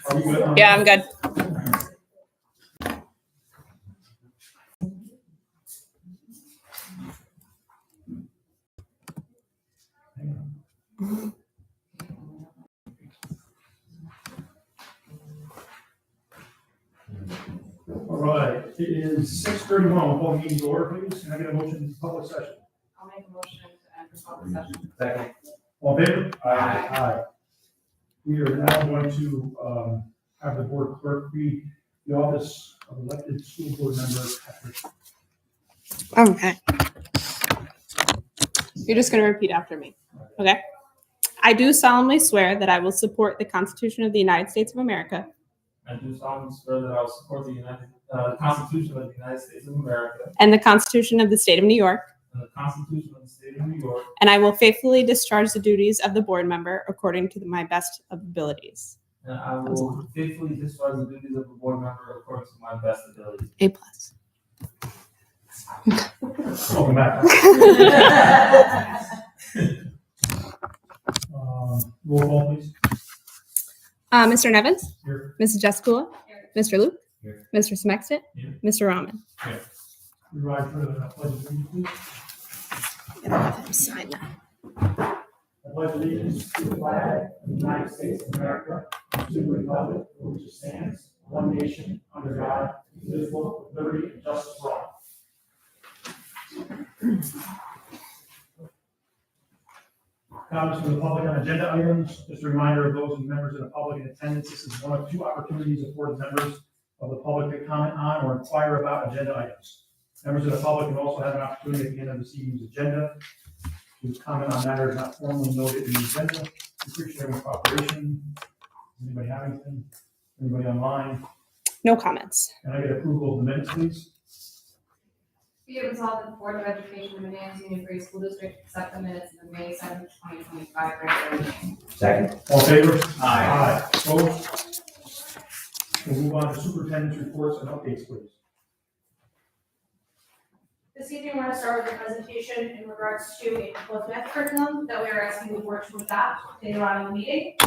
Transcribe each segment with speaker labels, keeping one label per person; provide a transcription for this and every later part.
Speaker 1: Are you good?
Speaker 2: Yeah, I'm good.
Speaker 1: All right, it is 6:31. We'll call the meeting to order, please. Can I get a motion to public session?
Speaker 3: I'll make a motion to enter public session.
Speaker 4: Second.
Speaker 1: All in favor?
Speaker 4: Aye.
Speaker 1: Aye. We are now going to have the board clerk read the office of elected school board member, Patrick.
Speaker 2: Okay. You're just going to repeat after me. Okay. I do solemnly swear that I will support the Constitution of the United States of America
Speaker 4: I do solemnly swear that I will support the Constitution of the United States of America
Speaker 2: and the Constitution of the State of New York,
Speaker 4: and the Constitution of the State of New York,
Speaker 2: and I will faithfully discharge the duties of the board member according to my best of abilities.
Speaker 4: and I will faithfully discharge the duties of the board member according to my best ability.
Speaker 2: A plus.
Speaker 1: Welcome back. Roll call, please.
Speaker 2: Mr. Nevins,
Speaker 1: Here.
Speaker 2: Mrs. Jessica, Mr. Luke,
Speaker 4: Here.
Speaker 2: Mr. Smexit,
Speaker 4: Here.
Speaker 2: Mr. Rahman.
Speaker 1: We rise for the pledge of allegiance, please.
Speaker 2: Sign that.
Speaker 1: I pledge allegiance to the flag of the United States of America, and to the republic for which it stands, one nation, under God, indivisible, with liberty and justice for all. Comments from the public on agenda items. Just a reminder of those members of the public in attendance, this is one of two opportunities afforded members of the public to comment on or inquire about agenda items. Members of the public can also have an opportunity at the end of this evening's agenda to comment on matters not formally noted in the agenda. We appreciate everyone's cooperation. Does anybody have anything? Anybody online?
Speaker 2: No comments.
Speaker 1: Can I get approval of the minutes, please?
Speaker 3: Be it resolved that the Board of Education of Manans Union Free School District accept the minutes of the May 7th, 2025 regular meeting.
Speaker 4: Second.
Speaker 1: All in favor?
Speaker 4: Aye.
Speaker 1: Opposed? We'll move on to superintendent's reports and updates, please.
Speaker 5: This evening, we're going to start with a presentation in regards to a proposed math curriculum that we are asking the board to adopt later on in the meeting.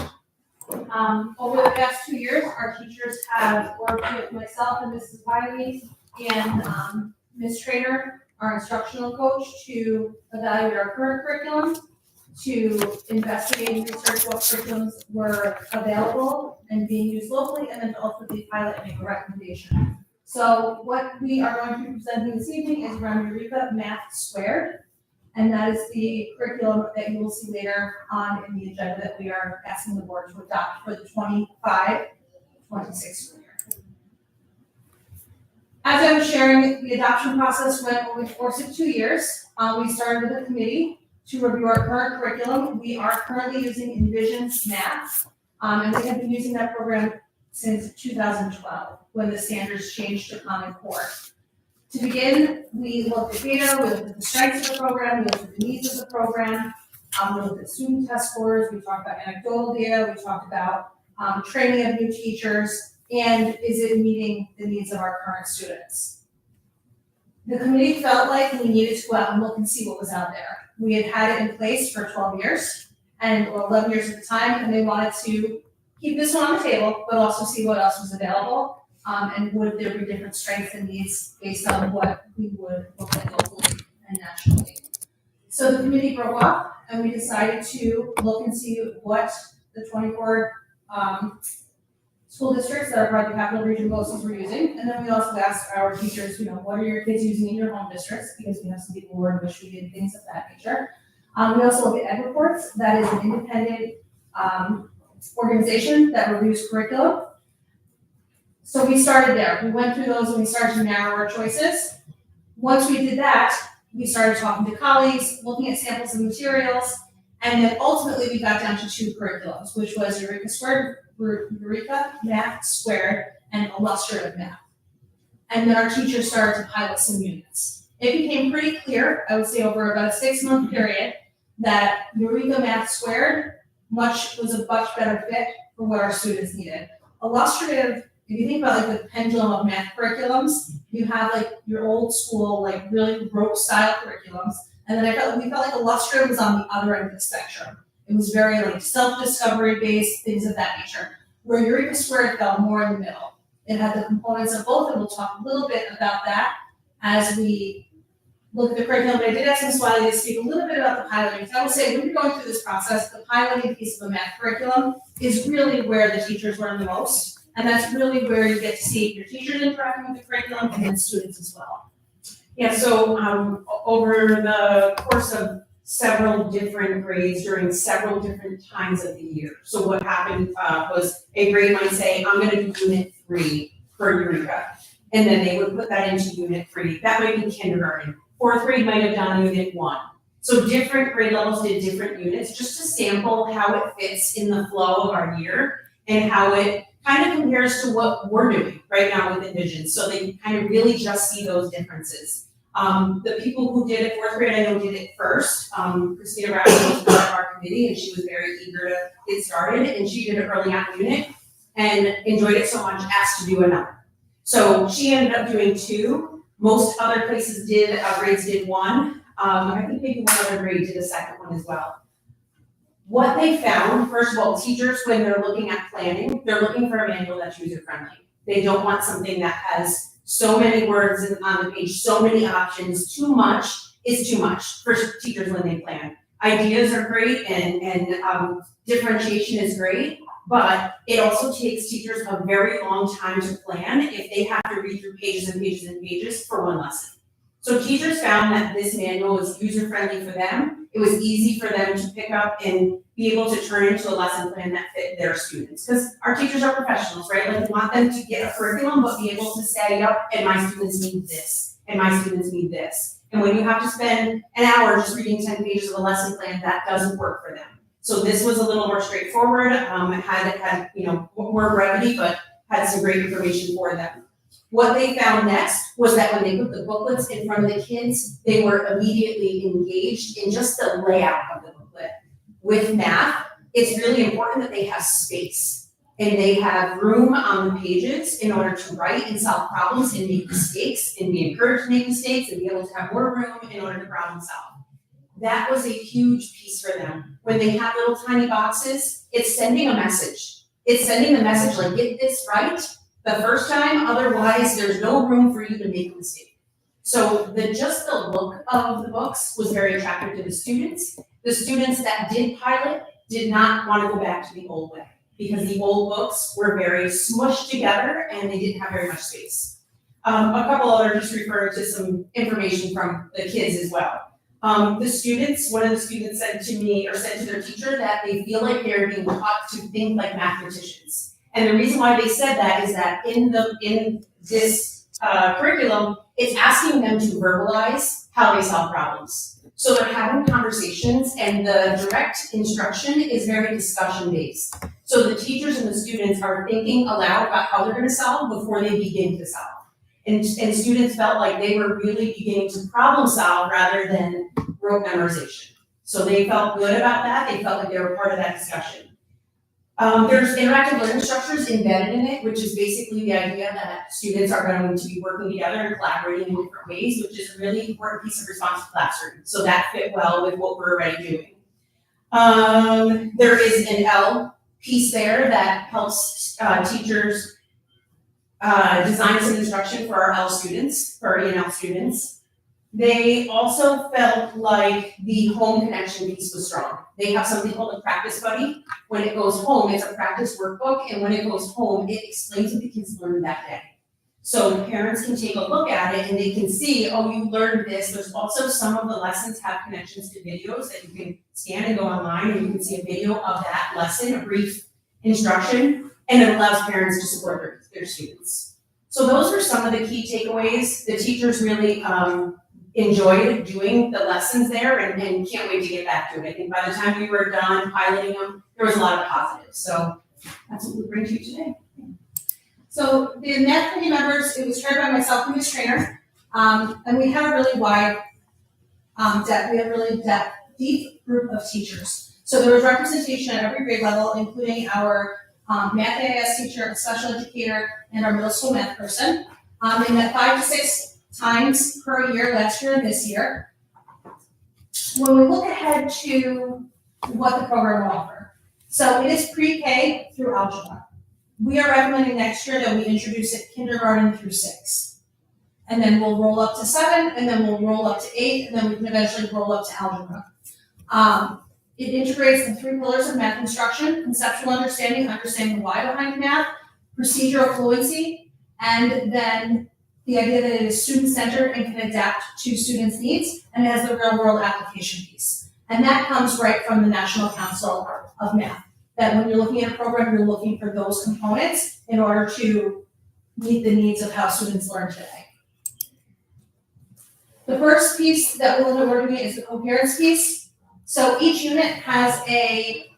Speaker 5: Over the past 2 years, our teachers have worked with myself and Mrs. Wiley and Ms. Trainer, our instructional coach, to evaluate our current curriculum, to investigate and research what curriculums were available and being used locally, and then to ultimately pilot and make a recommendation. So what we are going to be presenting this evening is around Eureka Math Squared, and that is the curriculum that you will see later on in the agenda that we are asking the board to adopt for the 25-26 school year. As I was sharing, the adoption process went over the course of 2 years. We started with a committee to review our current curriculum. We are currently using Envision's Math, and we have been using that program since 2012, when the standards changed to Common Core. To begin, we looked at data, we looked at the strengths of the program, we looked at the needs of the program, we looked at student test scores, we talked about anecdotal data, we talked about training of new teachers, and is it meeting the needs of our current students? The committee felt like we needed to go out and look and see what was out there. We had had it in place for 12 years, or 11 years at the time, and they wanted to keep this one on the table, but also see what else was available, and would there be different strengths and needs based on what we would look at locally and nationally. So the committee broke up, and we decided to look and see what the 24 school districts that are part of the Capital Region BOCES were using, and then we also asked our teachers, what are your kids using in your home districts, because we have some people who are in Michigan, things of that nature. We also look at EdReports, that is an independent organization that reviews curriculum. So we started there. We went through those and we started to narrow our choices. Once we did that, we started talking to colleagues, looking at samples of materials, and then ultimately we got down to 2 curriculums, which was Eureka Math Squared and Illustrative Math. And then our teachers started to pilot some units. It became pretty clear, I would say over about a 6-month period, that Eureka Math Squared was a much better fit for what our students needed. Illustrative, if you think about like the pendulum of math curriculums, you have like your old school, like really rote style curriculums, and then we felt like Illustrative was on the other end of the spectrum. It was very like self-discovery based, things of that nature. where Eureka Squared fell more in the middle. It had the components of both, and we'll talk a little bit about that as we look at the curriculum. But I did ask Ms. Wiley to speak a little bit about the piloting. So I would say when you're going through this process, the piloting piece of the math curriculum is really where the teachers learn the most. And that's really where you get to see your teachers interacting with the curriculum and then students as well.
Speaker 6: Yeah, so over the course of several different grades during several different times of the year. So what happened was a grade might say, I'm gonna do unit 3 for Eureka. And then they would put that into unit 3. That might be kindergarten. 4th grade might have done unit 1. So different grade levels did different units just to sample how it fits in the flow of our year and how it kind of compares to what we're doing right now with Envision. So they kind of really just see those differences. The people who did it 4th grade, I know did it first. Christina Raffin was part of our committee and she was very eager to get started and she did an early on unit and enjoyed it so much, asked to do another. So she ended up doing 2. Most other places did, grades did 1. I think maybe one other grade did a second one as well. What they found, first of all, teachers, when they're looking at planning, they're looking for a manual that's user-friendly. They don't want something that has so many words on the page, so many options. Too much is too much for teachers when they plan. Ideas are great and differentiation is great, but it also takes teachers a very long time to plan if they have to read through pages and pages and pages for one lesson. So teachers found that this manual was user-friendly for them. It was easy for them to pick up and be able to turn into a lesson plan that fit their students. Because our teachers are professionals, right? Like we want them to get a curriculum, but be able to say, yep, and my students need this, and my students need this. And when you have to spend an hour just reading 10 pages of a lesson plan, that doesn't work for them. So this was a little more straightforward, it had more brevity, but had some great information for them. What they found next was that when they put the booklets in front of the kids, they were immediately engaged in just the layout of the booklet. With math, it's really important that they have space and they have room on the pages in order to write and solve problems and make mistakes and be encouraged to make mistakes and be able to have more room in order to problem solve. That was a huge piece for them. When they have little tiny boxes, it's sending a message. It's sending the message like, get this right the first time, otherwise there's no room for you to make a mistake. So just the look of the books was very attractive to the students. The students that did pilot did not want to go back to the old way because the old books were very smushed together and they didn't have very much space. A couple other just refer to some information from the kids as well. One of the students said to me or said to their teacher that they feel like they're being taught to think like mathematicians. And the reason why they said that is that in this curriculum, it's asking them to verbalize how they solve problems. So they're having conversations and the direct instruction is very discussion based. So the teachers and the students are thinking aloud about how they're going to solve before they begin to solve. And students felt like they were really beginning to problem solve rather than rote memorization. So they felt good about that. They felt like they were part of that discussion. There's interactive learning structures embedded in it, which is basically the idea that students are going to be working together and collaborating in different ways, which is a really important piece of responsive classroom. So that fit well with what we're already doing. There is an L piece there that helps teachers design some instruction for our L students, for our ENL students. They also felt like the home connection piece was strong. They have something called a practice buddy. When it goes home, it's a practice workbook, and when it goes home, it explains what the kids learned that day. So parents can take a look at it and they can see, oh, you learned this. There's also some of the lessons have connections to videos that you can scan and go online and you can see a video of that lesson, a brief instruction, and it allows parents to support their students. So those were some of the key takeaways. The teachers really enjoyed doing the lessons there and can't wait to get back to it. I think by the time we were done piloting them, there was a lot of positives. So that's what we bring to you today.
Speaker 5: So the math committee members, it was chaired by myself and Ms. Trainer, and we had a really wide deep group of teachers. So there was representation at every grade level, including our math AIS teacher, a special educator, and our middle school math person. They met 5 to 6 times per year last year and this year. When we look ahead to what the program will offer, so it is pre-K through algebra. We are recommending next year that we introduce it kindergarten through 6. And then we'll roll up to 7, and then we'll roll up to 8, and then we can eventually roll up to algebra. It integrates the 3 pillars of math instruction: conceptual understanding, understanding the why behind math, procedural fluency, and then the idea that it is student-centered and can adapt to students' needs, and it has the real-world application piece. And that comes right from the National Council of Math, that when you're looking at a program, you're looking for those components in order to meet the needs of how students learn today. The first piece that we'll be working is the coherence piece. So each unit has a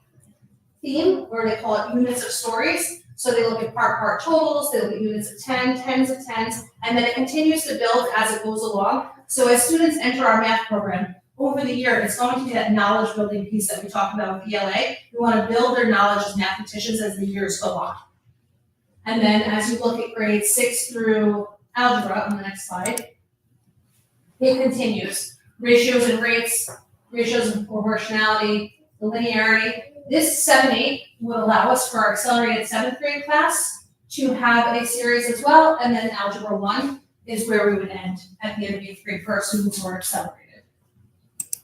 Speaker 5: theme, or they call it units of stories. So they look at part totals, they look at units of 10, tens of tens, and then it continues to build as it goes along. So as students enter our math program, over the year, it's going to be that knowledge building piece that we talked about with ELA. We want to build their knowledge as mathematicians as the years go on. And then as you look at grades 6 through algebra on the next slide, it continues. Ratios and rates, ratios and proportionality, the linearity. This 7-8 would allow us for our accelerated 7th grade class to have a series as well, and then Algebra 1 is where we would end at the end of 8th grade for our students who are accelerated.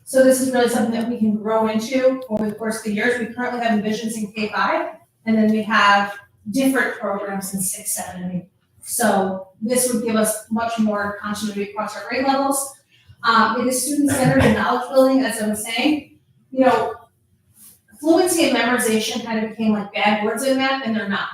Speaker 5: So this is really something that we can grow into over the course of the years. We currently have Envisions in K-5, and then we have different programs in 6, 7, and 8. So this would give us much more continuity across our grade levels. It is student-centered and knowledge building, as I was saying. You know, fluency and memorization kind of became like bad words in math, and they're not.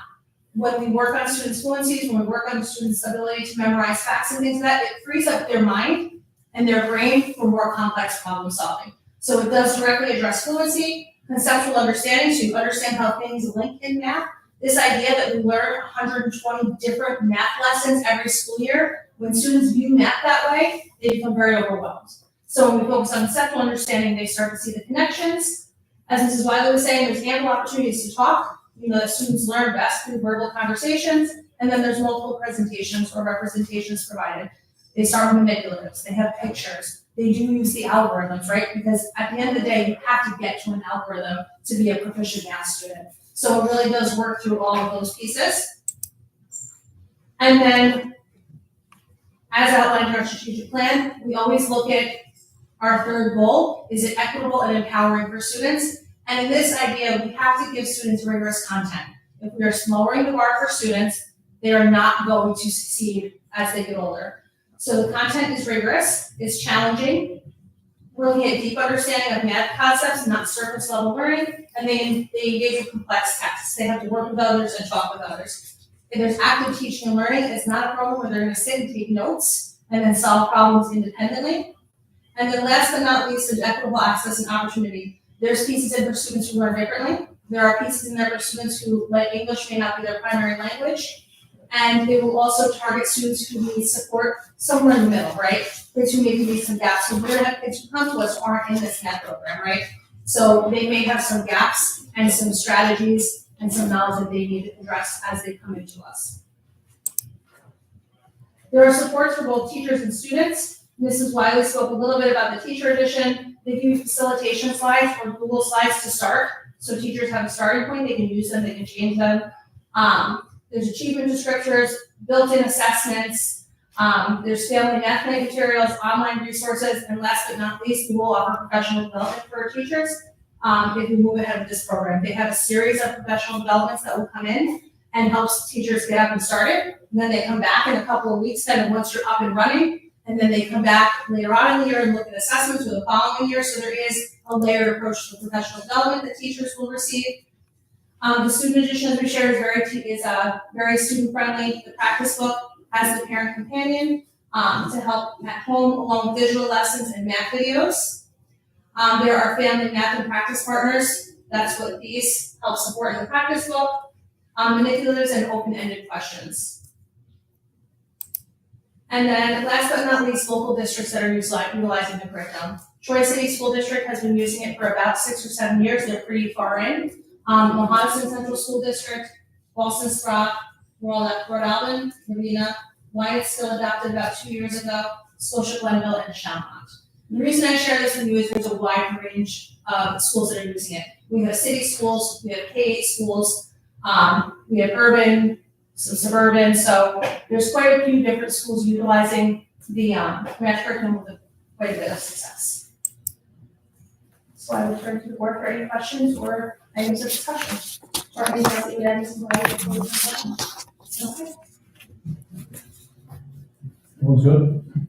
Speaker 5: When we work on students' fluencies, when we work on students' ability to memorize facts and things like that, it frees up their mind and their brain for more complex problem solving. So it does directly address fluency, conceptual understanding, so you understand how things link in math. This idea that we learn 120 different math lessons every school year, when students view math that way, they become very overwhelmed. So when we focus on conceptual understanding, they start to see the connections. As Mrs. Wiley was saying, there's ample opportunities to talk. You know, that students learn best through verbal conversations, and then there's multiple presentations or representations provided. They start with manipulatives, they have pictures, they do use the algorithms, right? Because at the end of the day, you have to get to an algorithm to be a proficient math student. So it really does work through all of those pieces. And then, as outlined in our strategic plan, we always look at our third goal: is it equitable and empowering for students? And in this idea, we have to give students rigorous content. If we are lowering the bar for students, they are not going to succeed as they get older. So the content is rigorous, it's challenging. We're looking at deep understanding of math concepts, not surface level learning, and they engage with complex texts. They have to work with others and talk with others. If there's active teaching and learning, it's not a program where they're going to sit and take notes and then solve problems independently. And then last but not least, there's equitable access and opportunity. There's pieces in for students who learn differently. There are pieces in there for students who, like English, may not be their primary language. And it will also target students who need support somewhere in the middle, right? Kids who maybe need some gaps. So we're gonna have kids who come to us who aren't in this math program, right? So they may have some gaps and some strategies and some knowledge that they need to address as they come into us. There are supports for both teachers and students. Mrs. Wiley spoke a little bit about the teacher edition. They give you facilitation slides or Google Slides to start. So teachers have a starting point, they can use them, they can change them. There's achievement descriptors, built-in assessments, there's family math night materials, online resources, and last but not least, we will offer professional development for our teachers if we move ahead with this program. They have a series of professional developments that will come in and helps teachers get up and started. And then they come back in a couple of weeks, kind of once you're up and running, and then they come back later on in the year and look at assessments for the following year. So there is a layered approach to professional development that teachers will receive. The student edition, as we shared, is very student friendly. The practice book has the parent companion to help at home along with digital lessons and math videos. There are family math and practice partners. That's what these help support in the practice book. Manipulatives and open-ended questions. And then last but not least, local districts that are utilizing the curriculum. Troy City School District has been using it for about 6 or 7 years. They're pretty far in. Mohonasen Central School District, Boston Sprott, Rhode Island, Marina, Wyatt still adopted about 2 years ago, Scotia Glenville, and Chaumont. The reason I share this with you is there's a wide range of schools that are using it. We have city schools, we have K-8 schools, We have urban, some suburban, so there's quite a few different schools utilizing the match curriculum with quite a bit of success. So I will turn to the board for any questions or items of discussion. Or anything else that you would add to the Okay.
Speaker 1: Everyone's good?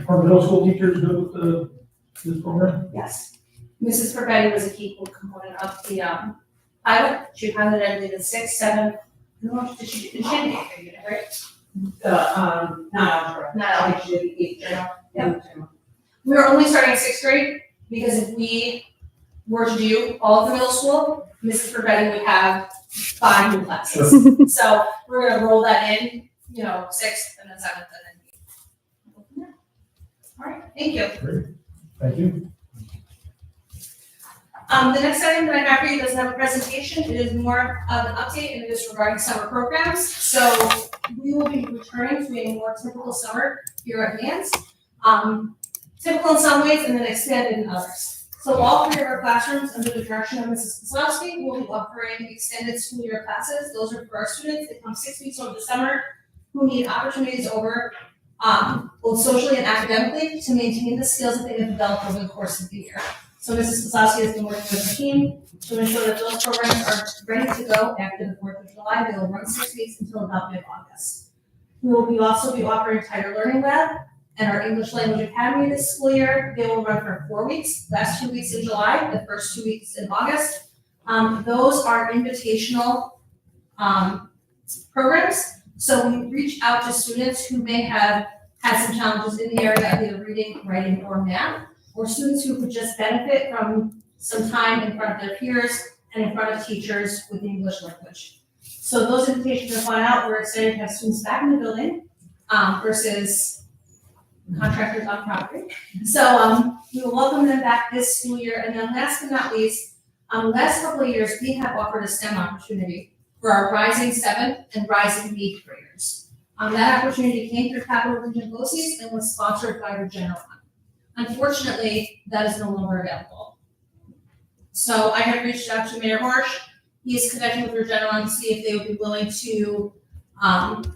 Speaker 1: Are middle school teachers good with this program?
Speaker 5: Yes. Mrs. Perfetti was a key component of the pilot. She piloted, I believe, in 6, 7, did she do the eighth grade unit, right?
Speaker 6: Not algebra.
Speaker 5: Not algebra.
Speaker 6: She did the eighth grade.
Speaker 5: Yep. We were only starting 6th grade because if we were to do all of the middle school, Mrs. Perfetti would have 5 new classes. So we're gonna roll that in, 6th and then 7th and then 8th. All right, thank you.
Speaker 1: Great. Thank you.
Speaker 5: The next item that I have for you doesn't have a presentation. It is more of an update and it is regarding summer programs. So we will be returning to a more typical summer here at Vance. Typical in some ways and then expanded in others. So all 3 of our classrooms under the direction of Mrs. Kozlowski will be offering extended school year classes. Those are for our students that come 6 weeks over the summer who need opportunities over both socially and academically to maintain the skills that they have developed over the course of the year. So Mrs. Kozlowski has been working with the team to ensure that those programs are ready to go after the 4th of July. They will run 6 weeks until about mid-August. We will also be offering Tiger Learning Lab and our English Language Academy this school year. They will run for 4 weeks, last 2 weeks in July, the first 2 weeks in August. Those are invitational programs. So we reach out to students who may have had some challenges in the area of either reading, writing, or math, or students who could just benefit from some time in front of their peers and in front of teachers with the English language. So those invitations have gone out. We're excited to have students back in the building versus contractors on property. So we will welcome them back this school year. And then last but not least, last couple of years, we have offered a STEM opportunity for our rising 7th and rising 8th graders. That opportunity came through Capital Region BOCES and was sponsored by Regeneron. Unfortunately, that is no longer available. So I have reached out to Mayor Marsh. He is connecting with Regeneron to see if they would be willing to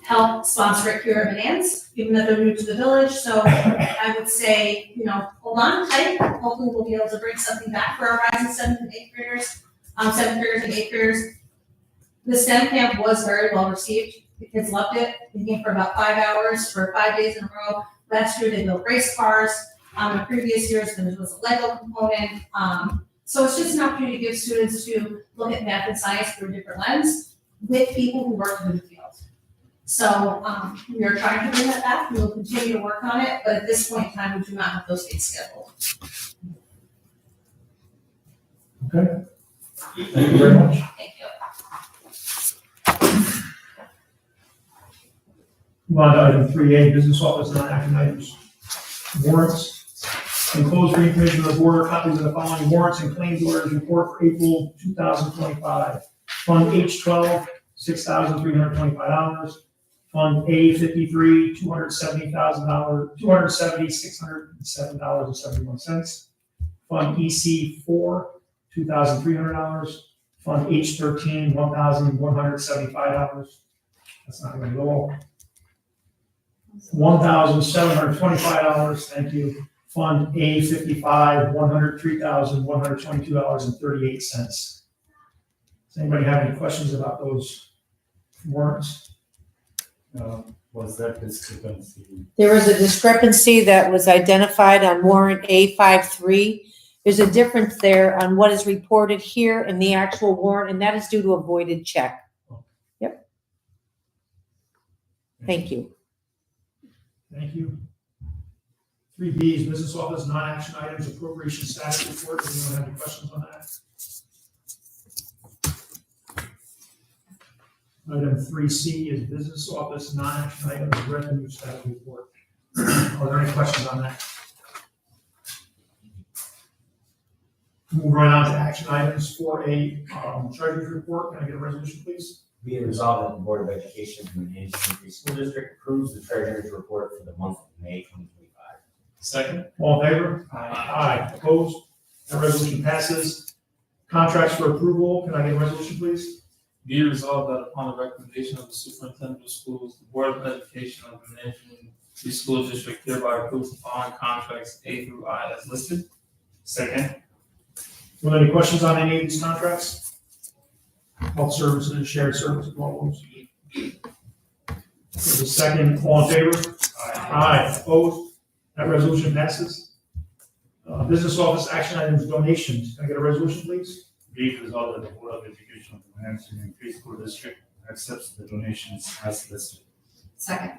Speaker 5: help sponsor it here at Vance, given that they're new to the village. So I would say, hold on tight. Hopefully we'll be able to bring something back for our rising 7th and 8th graders, 7th graders and 8th graders. The STEM camp was very well received. The kids loved it. They came for about 5 hours for 5 days in a row. Last year they built race cars. In previous years there was a Lego component. So it's just an opportunity to give students to look at math and science through a different lens with people who work in the field. So we are trying to bring that back. We will continue to work on it, but at this point in time, we do not have those dates scheduled.
Speaker 1: Okay. Thank you very much.
Speaker 5: Thank you.
Speaker 1: Move on to item 3A, business office non-action items. Warrants. Enclosed for information of the board, copies of the following warrants and claims orders report for April 2025. Fund H12, $6,325. Fund A53, $270,607.71. Fund EC4, $2,300. Fund H13, $1,175. That's not going to go. $1,725, thank you. Fund A55, $103,122.38. Does anybody have any questions about those warrants?
Speaker 7: Was that discrepancy?
Speaker 8: There was a discrepancy that was identified on warrant A53. There's a difference there on what is reported here in the actual warrant, and that is due to a voided check. Yep. Thank you.
Speaker 1: Thank you. 3B is business office non-action items appropriation status report. Does anyone have any questions on that? Item 3C is business office non-action items revenue status report. Are there any questions on that? Move right on to action items for a treasurer's report. Can I get a resolution, please?
Speaker 7: Be it resolved that the Board of Education from the Anderson Free School District approves the treasurer's report for the month of May 2025.
Speaker 4: Second.
Speaker 1: All in favor? Aye. Opposed? That resolution passes. Contracts for approval. Can I get a resolution, please?
Speaker 4: Be it resolved that upon the recommendation of the superintendent of schools, the Board of Education of the Management Free School District hereby approves the following contracts A through I as listed.
Speaker 1: Second. Were there any questions on any of these contracts? Health services and shared services, all those. There's a second, all in favor? Aye. Opposed? That resolution passes. Business office action items donations. Can I get a resolution, please?
Speaker 9: Be it resolved that the Board of Education of the Manans Union Free School District accepts the donations as listed.
Speaker 3: Second.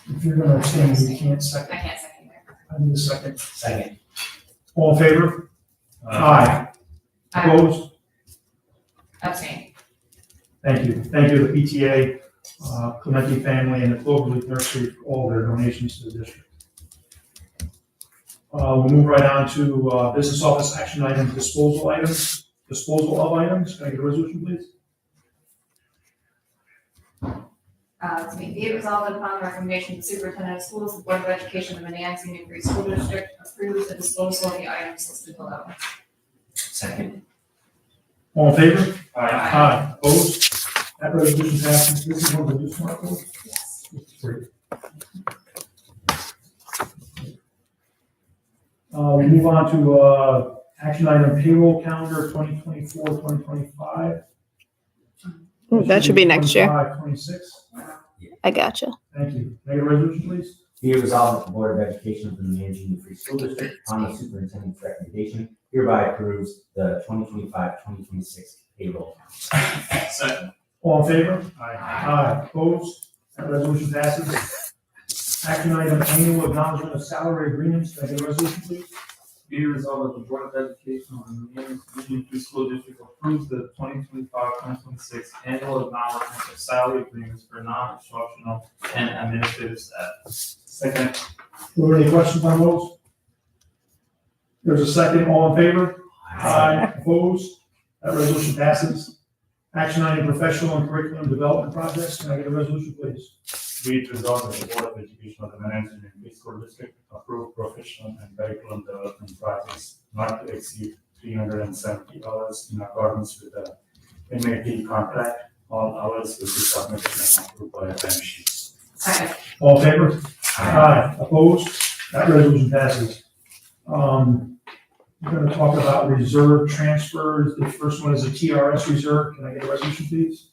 Speaker 1: If you're gonna abstain, you can't
Speaker 3: I
Speaker 1: second.
Speaker 3: can't second that.
Speaker 1: I need a second.
Speaker 7: Second.
Speaker 1: All in favor? Aye. Opposed?
Speaker 3: Abstain.
Speaker 1: Thank you. Thank you to the PTA, Clementi family, and the Cloverleaf Nursery for all their donations to the district. We'll move right on to business office action items, disposal of items. Can I get a resolution, please?
Speaker 3: To be it resolved that upon the recommendation of the superintendent of schools, the Board of Education of the Manans Union Free School District approves the disposal of the items listed below.
Speaker 7: Second.
Speaker 1: All in favor?
Speaker 3: Aye.
Speaker 1: Opposed? That resolution passes. This is one of the new smart ones.
Speaker 3: Yes.
Speaker 1: Great. We move on to action item payroll calendar 2024, 2025.
Speaker 2: That should be next year.
Speaker 1: 26.
Speaker 2: I gotcha.
Speaker 1: Thank you. Can I get a resolution, please?
Speaker 7: Be it resolved that the Board of Education of the Manans Union Free School District, upon the superintendent's recommendation, hereby approves the 2025-2026 payroll.
Speaker 9: Second.
Speaker 1: All in favor? Aye. Opposed? That resolution passes. Action item annual acknowledgement of salary agreements. Can I get a resolution, please?
Speaker 4: Be it resolved that the Board of Education of the Manans Union Free School District approves the 2025-2026 annual acknowledgement of salary agreements for non-instructional and administrative staff.
Speaker 9: Second.
Speaker 1: Were there any questions on those? There's a second. All in favor? Aye. Opposed? That resolution passes. Action item professional and curriculum development projects. Can I get a resolution, please?
Speaker 9: Be it resolved that the Board of Education of the Manans Union Free School District approve professional and curriculum development projects not to exceed $370 in accordance with the MAP contract. All hours will be submitted and approved by a time sheets.
Speaker 3: Second.
Speaker 1: All in favor? Aye. Opposed? That resolution passes. We're going to talk about reserve transfers. The first one is a TRS reserve. Can I get a resolution, please?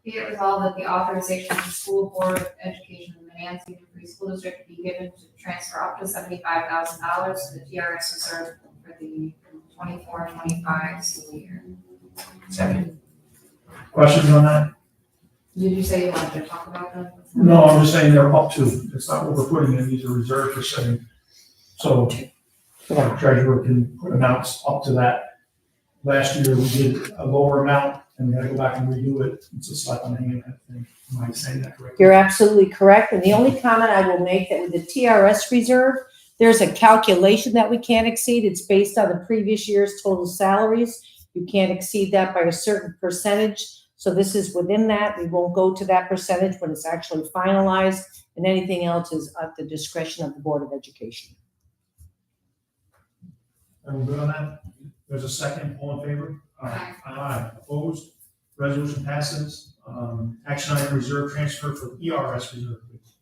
Speaker 3: Be it resolved that the authorization of the school board of education of the Manans Union Free School District be given to transfer up to $75,000 to the TRS reserve for the 24-25 school year.
Speaker 7: Second.
Speaker 1: Questions on that?
Speaker 3: Did you say you wanted to talk about them?
Speaker 1: No, I'm just saying they're up to. It's not what we're putting in. These are reserved for setting. So the treasurer can put amounts up to that. Last year, we did a lower amount, and we had to go back and redo it. It's a slap on the hand, I think. Am I saying that correctly?
Speaker 8: You're absolutely correct. And the only comment I will make that with the TRS reserve, there's a calculation that we can't exceed. It's based on the previous year's total salaries. You can't exceed that by a certain percentage. So this is within that. We won't go to that percentage when it's actually finalized, and anything else is at the discretion of the Board of Education.
Speaker 1: Everyone good on that? There's a second. All in favor? Aye. Opposed? Resolution passes. Action item reserve transfer for ERS reserve, please.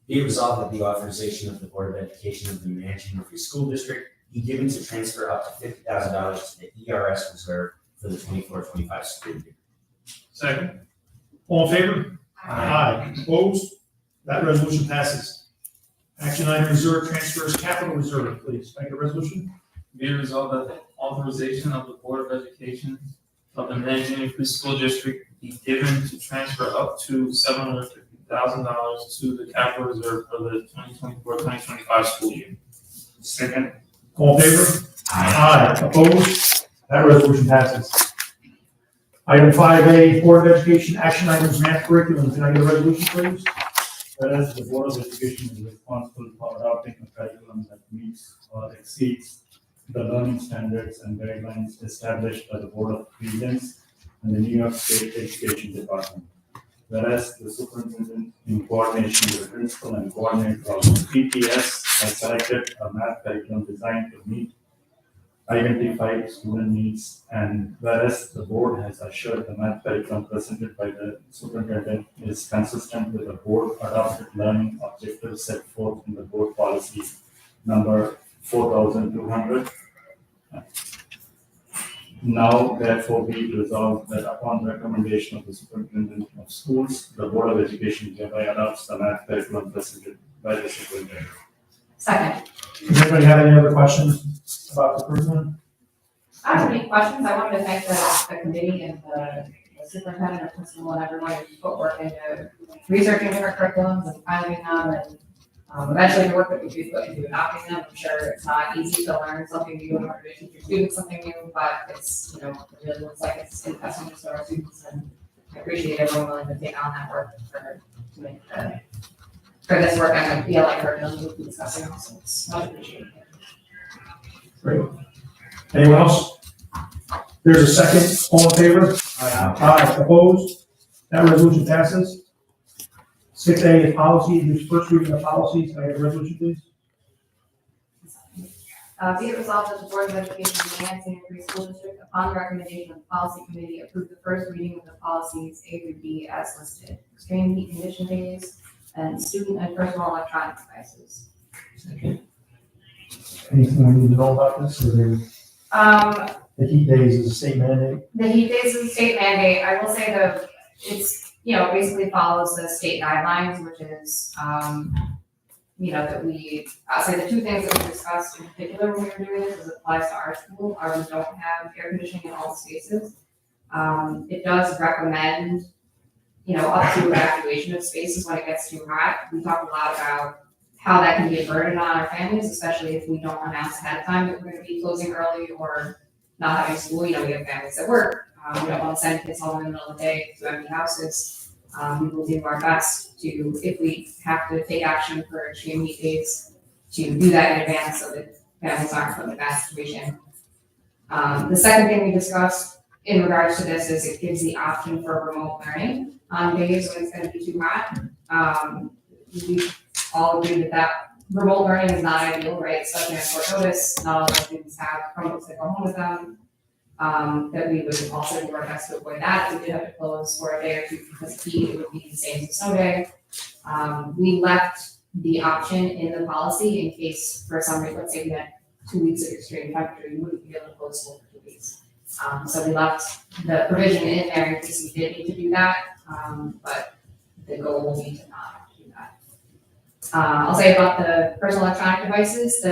Speaker 7: Be it resolved that the authorization of the Board of Education of the Manans Union Free School District be given to transfer up to $50,000 to the ERS reserve for the 24-25 school year.
Speaker 1: Second. All in favor? Aye. Opposed? That resolution passes. Action item reserve transfers capital reserve, please. Make a resolution.
Speaker 4: Be it resolved that the authorization of the Board of Education of the Manans Union Free School District be given to transfer up to $750,000 to the capital reserve for the 2024-2025 school year.
Speaker 9: Second.
Speaker 1: All in favor? Aye. Opposed? That resolution passes. Item 5A, Board of Education action items math curriculum. Can I get a resolution, please?
Speaker 9: Whereas the Board of Education is responsible for adopting a curriculum that meets or exceeds the learning standards and guidelines established by the Board of Regents and the New York State Education Department. Whereas the superintendent, in coordination with the principal and coordinator of PTS, has selected a math curriculum designed to meet identified student needs, and whereas the board has assured the math curriculum presented by the superintendent is consistent with the board adopted learning objectives set forth in the board policy number 4200. Now therefore be it resolved that upon recommendation of the superintendent of schools, the Board of Education hereby adopts the math curriculum presented by the superintendent.
Speaker 3: Second.
Speaker 1: Does anybody have any other questions about the curriculum?
Speaker 3: I don't have any questions. I wanted to thank the committee and the superintendent, and principal, and everyone who put work into researching different curriculums and finding them, and eventually the work that we do put into adopting them. I'm sure it's not easy to learn something new in order to teach your students something new, but it's, it really looks like it's in the best interest of our students, and I appreciate everyone willing to take on that work for this work on the BLI curriculum we'll be discussing also. It's much appreciated.
Speaker 1: Great. Anyone else? There's a second. All in favor? Aye. Opposed? That resolution passes. 6A is policy. There's first reading of policies. Can I get a resolution, please?
Speaker 3: Be it resolved that the Board of Education of the Manatee Free School District, upon the recommendation of the Policy Committee, approve the first reading of the policies A through D as listed. Extreme heat condition days and student and personal electronic devices.
Speaker 1: Anything we need to know about this, or the heat days is a state mandate?
Speaker 3: The heat days is a state mandate. I will say it's, basically follows the state guidelines, which is, that I'll say the two things that we discussed in particular when we were doing this, as it applies to our school, are we don't have air conditioning in all the spaces. It does recommend, up to evacuation of spaces when it gets too hot. We talked a lot about how that can be a burden on our families, especially if we don't announce ahead of time that we're going to be closing early or not having school. We have families at work. We don't want to send kids home in the middle of the day to empty houses. We will do our best to, if we have to take action for extreme heat days, to do that in advance so that families aren't put in a bad situation. The second thing we discussed in regards to this is it gives the option for remote learning on days when it's going to be too hot. We all agree that remote learning is not ideal, right? Especially on short notice. Not all of our students have Chromebooks that go home with them. That we would also do our best to avoid that. If we did have to close for a day or two because of heat, it would be the same as a snow day. We left the option in the policy in case for some reason, let's say we had 2 weeks of extreme temperature, you wouldn't be able to close school for 2 weeks. So we left the provision in there in case we did need to do that, but the goal will be to not do that. I'll say about the personal electronic devices,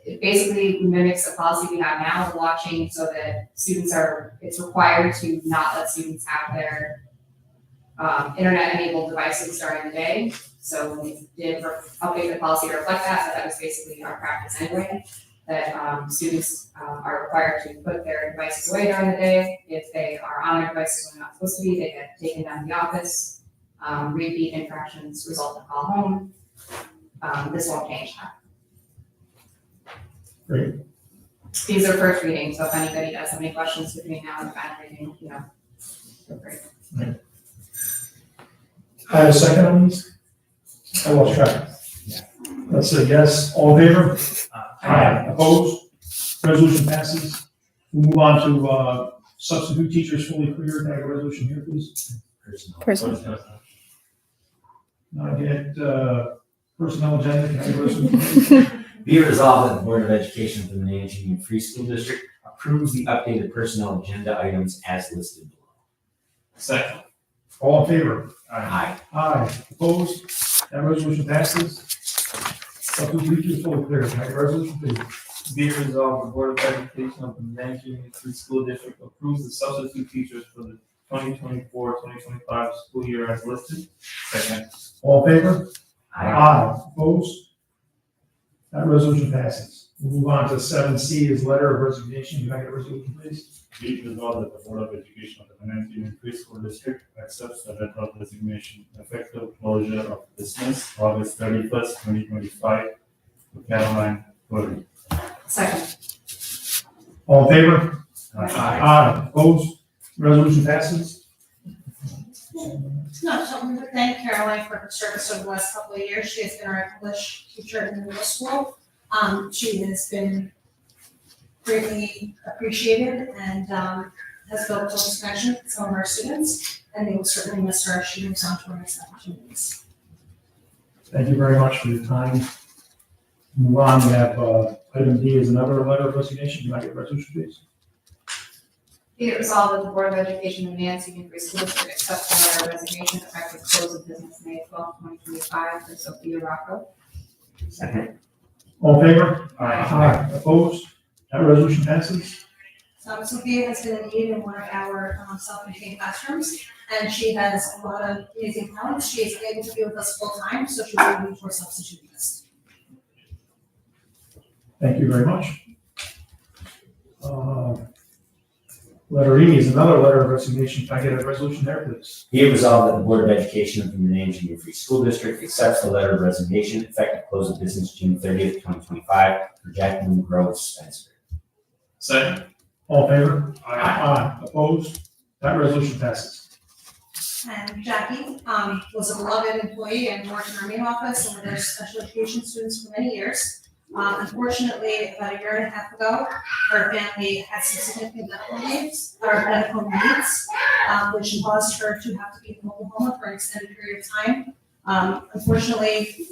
Speaker 3: it basically mimics the policy we have now. The law changed so that it's required to not let students have their internet-enabled devices during the day. So we did update the policy to reflect that, but that was basically our practice anyway, that students are required to put their devices away during the day. If they are on their devices when they're not supposed to be, they get taken down to the office. Repeat infractions result in call home. This won't change that.
Speaker 1: Great.
Speaker 3: These are first readings, so if anybody does have any questions between now and the final reading, feel free.
Speaker 1: I have a second on these. I lost track. Let's say yes. All in favor? Aye. Opposed? Resolution passes. We'll move on to substitute teachers fully cleared. Can I have a resolution here, please?
Speaker 2: Personnel.
Speaker 1: Now I get personnel agenda. Can I have a resolution, please?
Speaker 7: Be it resolved that the Board of Education of the Manatee Union Free School District approves the updated personnel agenda items as listed below.
Speaker 4: Second.
Speaker 1: All in favor?
Speaker 7: Aye.
Speaker 1: Aye. Opposed? That resolution passes. Substitute teachers fully cleared. Can I have a resolution, please?
Speaker 4: Be it resolved, the Board of Education of the Manatee Union Free School District approves the substitute teachers for the 2024-2025 school year as listed. Second.
Speaker 1: All in favor?
Speaker 7: Aye.
Speaker 1: Opposed? That resolution passes. We'll move on to 7C is letter of resignation. Can I get a resolution, please?
Speaker 9: Be it resolved that the Board of Education of the Manatee Union Free School District accepts the letter of resignation effective closure of business August 31st, 2025 to Caroline Purdy.
Speaker 3: Second.
Speaker 1: All in favor?
Speaker 7: Aye.
Speaker 1: Opposed? Resolution passes.
Speaker 5: No, so I'm going to thank Caroline for her service over the last couple of years. She has been our English teacher in the middle school. She has been greatly appreciated and has built close connection with some of our students, and we will certainly miss her as she moves on to her next opportunities.
Speaker 1: Thank you very much for your time. Move on, we have, item D is another letter of resignation. Can I get a resolution, please?
Speaker 3: Be it resolved that the Board of Education of Manatee Union Free School District accepts the letter of resignation effective close of business May 12, 2025 for Sophia Rocco.
Speaker 7: Second.
Speaker 1: All in favor? Aye. Opposed? That resolution passes.
Speaker 5: Sophia has been a need in one of our self-contained classrooms, and she has a lot of amazing talents. She is able to be with us full-time, so she will be for substitute list.
Speaker 1: Thank you very much. Letter E is another letter of resignation. Can I get a resolution there, please?
Speaker 7: Be it resolved that the Board of Education of the Manatee Union Free School District accepts the letter of resignation effective close of business June 30th, 2025 for Jacqueline Groves Spencer.
Speaker 4: Second.
Speaker 1: All in favor? Aye. Opposed? That resolution passes.
Speaker 5: And Jackie was a beloved employee and worked in our main office and with our special education students for many years. Unfortunately, about a year and a half ago, her family had some significant medical needs, which caused her to have to be in Oklahoma for an extended period of time. Unfortunately,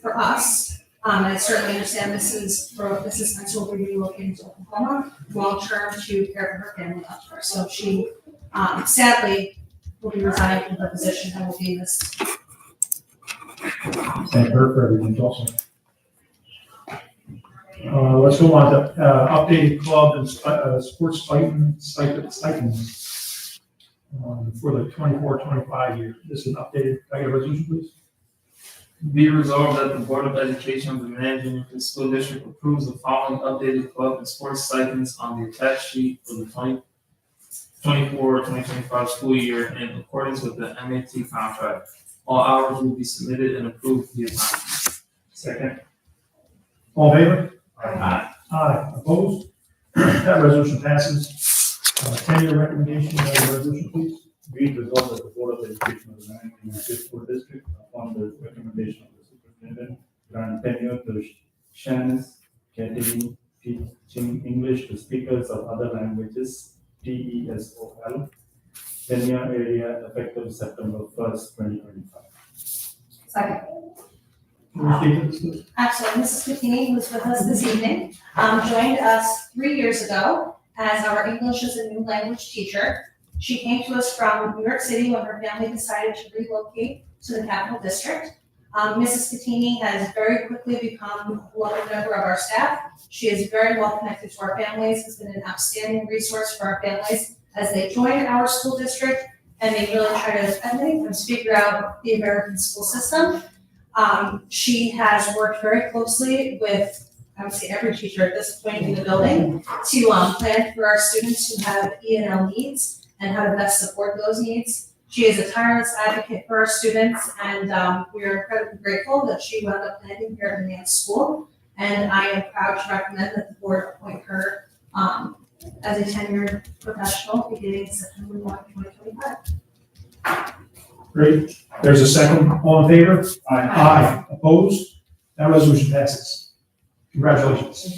Speaker 5: for us, I certainly understand Mrs. Spencer will be relocating to Oklahoma long-term to care for her family up there. So she sadly will be resigning from her position and will be missed.
Speaker 1: Thank her for everything also. Let's go on to updated club and sports stipends for the 24-25 year. This is an updated, can I get a resolution, please?
Speaker 4: Be resolved that the Board of Education of the Manatee Union Free School District approves the following updated club and sports stipends on the attached sheet for the 2024-2025 school year in accordance with the MAT contract. All hours will be submitted and approved via time.
Speaker 1: Second. All in favor?
Speaker 7: Aye.
Speaker 1: Aye. Opposed? That resolution passes. 10-year recommendation, can I get a resolution, please?
Speaker 9: Be it resolved that the Board of Education of the Manatee Union Free School District, upon the recommendation of the superintendent, grant tenure to Shanice Kathleen teaching English to speakers of other languages, TESOL, tenure area effective September 1st, 2025.
Speaker 3: Second.
Speaker 1: Can you speak to this, please?
Speaker 5: Absolutely. Mrs. Pitini, who is with us this evening, joined us 3 years ago as our English as a new language teacher. She came to us from New York City when her family decided to relocate to the Capital District. Mrs. Pitini has very quickly become a beloved member of our staff. She is very well connected to our families, has been an outstanding resource for our families as they join our school district and they really try to, I think, figure out the American school system. She has worked very closely with, I would say, every teacher at this point in the building to plan for our students who have E&L needs and how to best support those needs. She is a tireless advocate for our students, and we are incredibly grateful that she wound up landing here at the Mann School. And I am proud to recommend that the board appoint her as a tenured professional beginning September 1, 2025.
Speaker 1: Great. There's a second. All in favor? Aye. Opposed? That resolution passes. Congratulations.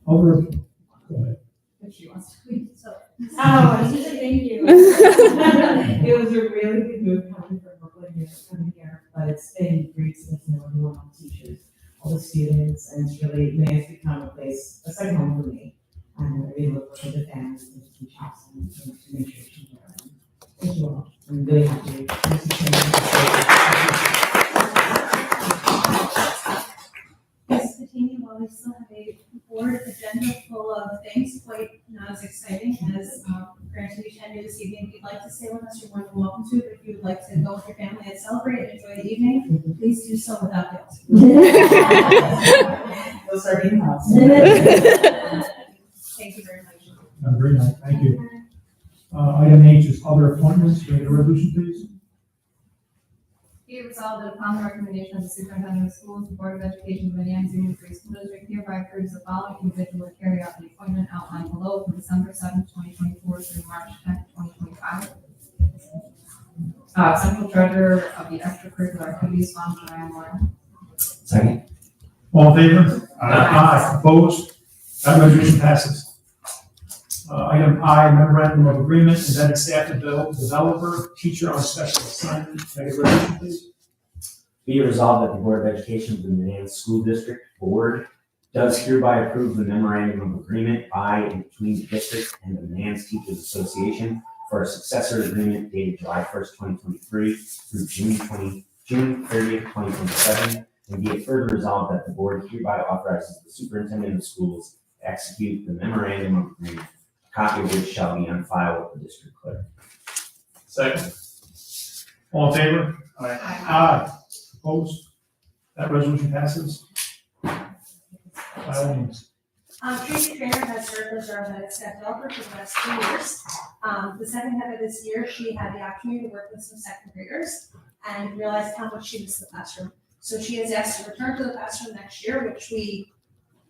Speaker 1: Over. Go ahead.
Speaker 3: If she wants to leave, so.
Speaker 10: Oh, thank you. It was a really good move coming from Brooklyn here, coming here, but it's been great to get to know everyone, all the teachers, all the students, and it's really nice to become a place, a second home for me. And I really look for the families and the teachers and to make sure she's there. Thank you all. I'm really happy.
Speaker 5: Ms. Patini, while we still have a board agenda full of things, quite not as exciting as granting you tenure this evening, if you'd like to stay with us, you're more than welcome to. But if you would like to go with your family and celebrate and enjoy the evening, please do so without guilt.
Speaker 10: Those are in-house.
Speaker 5: Thank you very much.
Speaker 1: Have a great night. Thank you. Item H is other appointments. Can I get a resolution, please?
Speaker 3: Be it resolved that upon the recommendation of the superintendent of schools, the Board of Education of the Manatee Union Free School District hereby approves the following individual to carry out the appointment outlined below from December 7th, 2024 through March 10th, 2025. Central Treasurer of the Extracurricular Activities Fund, Joanne Moore.
Speaker 7: Second.
Speaker 1: All in favor? Aye. Opposed? That resolution passes. Item I, memorandum of agreement, embedded staff developer, teacher on special assignment. Can I get a resolution, please?
Speaker 7: Be it resolved that the Board of Education of the Manans School District Board does hereby approve the memorandum of agreement by and between the district and the Manans Teachers Association for a successor agreement dated July 1st, 2023 through June 30th, 2027. And be it further resolved that the board hereby authorizes the superintendent of schools to execute the memorandum of agreement, a copy of which shall be on file with the district clerk.
Speaker 4: Second.
Speaker 1: All in favor?
Speaker 4: Aye.
Speaker 1: Aye. Opposed? That resolution passes. By all means.
Speaker 5: Tracy Trainer has served as our embedded staff developer for the last 2 years. The second half of this year, she had the opportunity to work with some second graders and realized how much she missed the classroom. So she has asked to return to the classroom next year, which we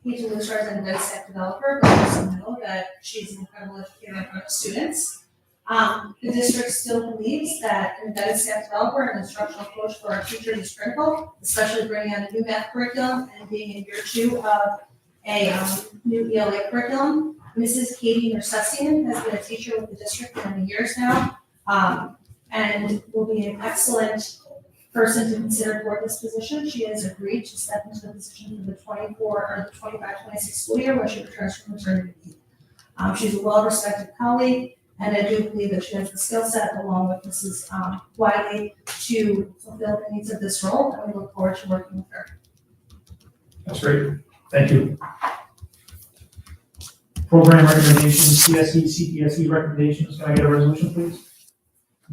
Speaker 5: hate to lose her as an embedded staff developer, but also know that she's an incredible educator in front of students. The district still believes that an embedded staff developer and instructional coach for our teachers is critical, especially bringing on a new math curriculum and being in year 2 of a new ELA curriculum. Mrs. Katie Nersessian has been a teacher with the district for many years now, and will be an excellent person to consider for this position. She has agreed to step into the position for the 25-26 school year when she returns from maternity leave. She's a well-respected colleague, and I do believe that she has the skill set along with Mrs. Wiley to fulfill the needs of this role, and we look forward to working with her.
Speaker 1: That's great. Thank you. Program recommendations, CSE, CPSE recommendations. Can I get a resolution, please?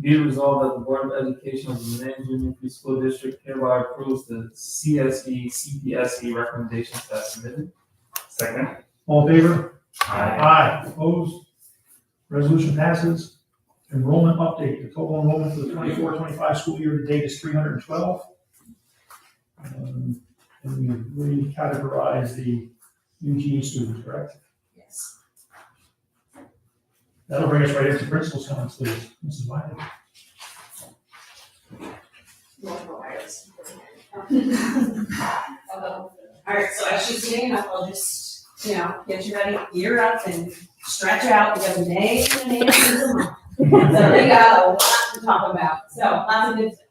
Speaker 4: Be it resolved that the Board of Education of the Manans Union Free School District hereby approves the CSE, CPSE recommendations as submitted.
Speaker 9: Second.
Speaker 1: All in favor?
Speaker 7: Aye.
Speaker 1: Opposed? Resolution passes. Enrollment update. The total enrollment for the 24-25 school year to date is 312. And we recategorize the UGE students, correct?
Speaker 5: Yes.
Speaker 1: That'll bring us right into principal's comments, please. Mrs. Wiley.
Speaker 6: All right, so as she's getting up, I'll just, get you ready, gear up and stretch out. We have a day and a day and a month. So we got a lot to talk about. So lots of good stuff.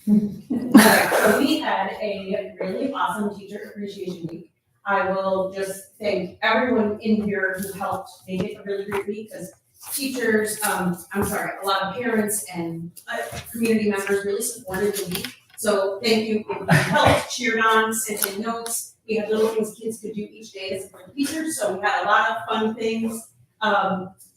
Speaker 6: Alright, so we had a really awesome Teacher Appreciation Week. I will just thank everyone in here who helped make it a really great week, because teachers, a lot of parents and community members really supported the week. So thank you, people that helped, cheered on, sent in notes. We had little things kids could do each day to support the teachers, so we had a lot of fun things.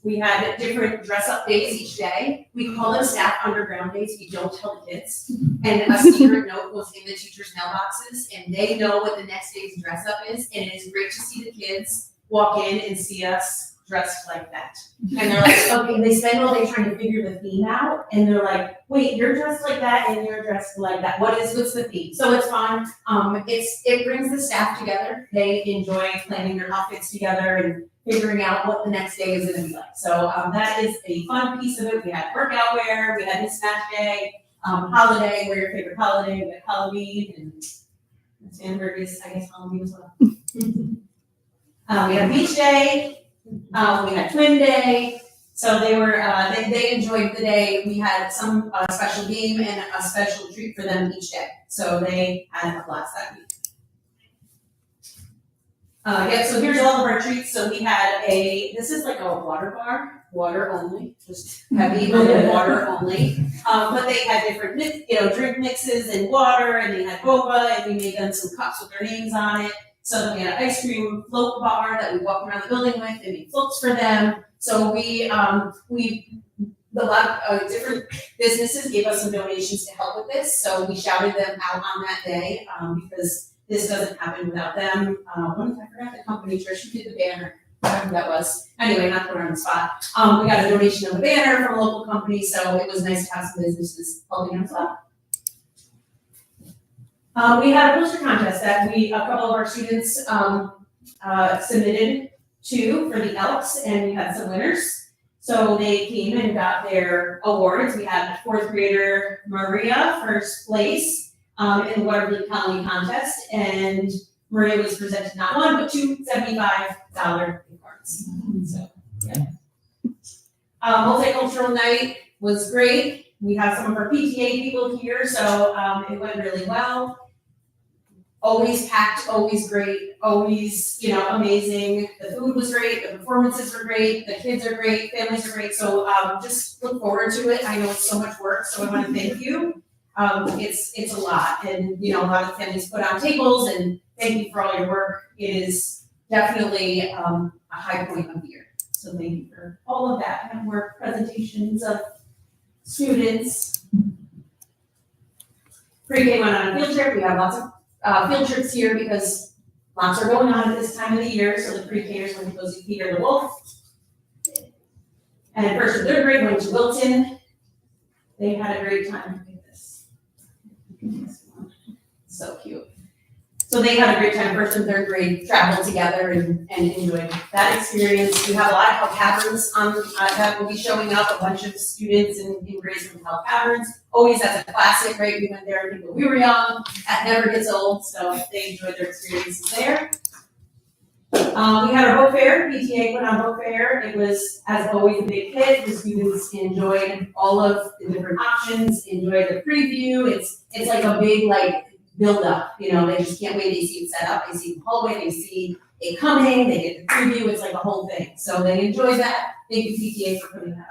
Speaker 6: We had different dress-up days each day. We call them staff underground days. We don't tell the kids. And a secret note goes in the teachers' mailboxes, and they know what the next day's dress-up is. And it is great to see the kids walk in and see us dressed like that. And they're like, okay, they spend all day trying to figure the theme out. And they're like, wait, you're dressed like that and you're dressed like that. What's the theme? So it's fun. It brings the staff together. They enjoy planning their outfits together and figuring out what the next day is going to be like. So that is a fun piece of it. We had workout wear, we had mismatch day, holiday, wear your favorite holiday, we had Halloween, and Sandberg is, I guess, Halloween as well. We had beach day, we had twin day. So they were, they enjoyed the day. We had some special game and a special treat for them each day. So they had a blast that week. So here's all of our treats. So we had this is like a water bar, water only, just heavy water only. But they had different, drink mixes and water, and they had boba, and we made them some cups with their names on it. So then we had an ice cream float bar that we walked around the building with, and made floats for them. So a lot of different businesses gave us some donations to help with this. So we shouted them out on that day, because this doesn't happen without them. I forgot the company, Trish, who did the banner, whatever that was. Anyway, not put her on the spot. We got a donation of a banner from a local company, so it was nice to have some businesses helping us out. We had a poster contest that a couple of our students submitted to for the Elks, and we had some winners. So they came and got their awards. We had fourth grader Maria, first place in the Waterloo County contest, and Maria was presented not one, but two $75 gift cards. So, yeah. Multicultural night was great. We have some of our PTA people here, so it went really well. Always packed, always great, always, amazing. The food was great, the performances were great, the kids are great, families are great. So just look forward to it. I know it's so much work, so I want to thank you. It's a lot, and a lot of families put on tables, and thank you for all your work. It is definitely a high point of the year. So thank you for all of that. I have more presentations of students. Pre-K went on a field trip. We have lots of field trips here because lots are going on at this time of the year. So the pre-Kers went to go see Peter the Wolf. And first and third grade went to Wilton. They had a great time with this. So cute. So they had a great time. First and third grade traveled together and enjoyed that experience. We have a lot of Health Caverns that will be showing up. A bunch of students in grades from Health Caverns. Always as a classic, right? We went there when we were young. That never gets old. So they enjoyed their experiences there. We had our book fair. PTA put on book fair. It was, as always, a big hit. The students enjoyed all of the different options. Enjoyed the preview. It's like a big build up, they just can't wait. They see it set up, they see the hallway, they see it coming, they get the preview, it's like a whole thing. So they enjoy that. Thank you PTA for putting that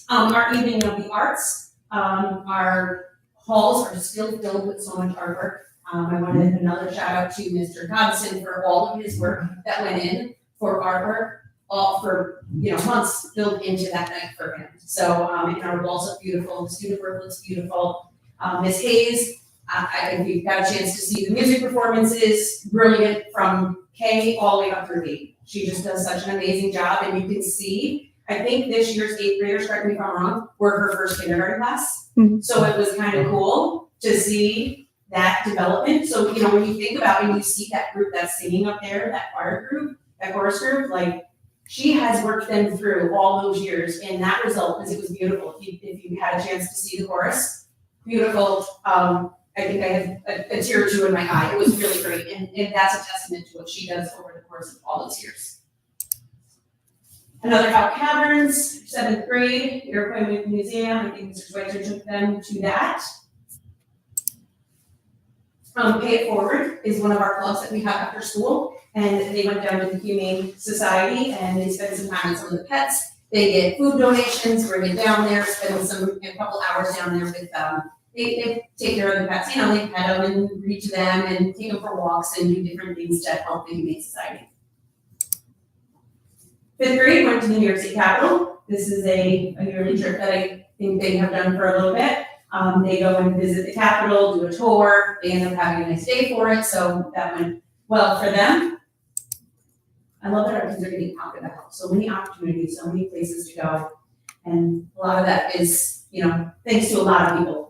Speaker 6: on. Our evening of the arts, our halls are still filled with so much artwork. I wanted another shout out to Mr. Godson for all of his work that went in for artwork, all for months built into that night for him. So and our walls look beautiful, the student work looks beautiful. Ms. Hayes, I think we've got a chance to see the music performances, brilliant from K all the way up through 8. She just does such an amazing job, and you can see, I think this year's 8th graders, correct me if I'm wrong, were her first kindergarten class.
Speaker 2: Mhm.
Speaker 6: So it was kind of cool to see that development. So, when you think about when you see that group that's singing up there, that choir group, that chorus group, she has worked them through all those years, and that result is it was beautiful. If you had a chance to see the chorus, beautiful. I think I had a tear or two in my eye. It was really great, and that's a testament to what she does over the course of all those years. Another Health Caverns, 7th grade, Iroquois Museum. I think Mr. Schweitzer took them to that. Pay It Forward is one of our clubs that we have after school, and they went down to the Humane Society and they spent some time with some of the pets. They get food donations, bring it down there, spend a couple hours down there with them. They take care of the pets, they pet them and read to them and take them for walks and do different things to help the Humane Society. 5th grade went to the New York State Capitol. This is a yearly trip that I think they have done for a little bit. They go and visit the Capitol, do a tour. They end up having a nice day for it, so that went well for them. I love that our kids are getting out and about. So many opportunities, so many places to go. And a lot of that is, thanks to a lot of people,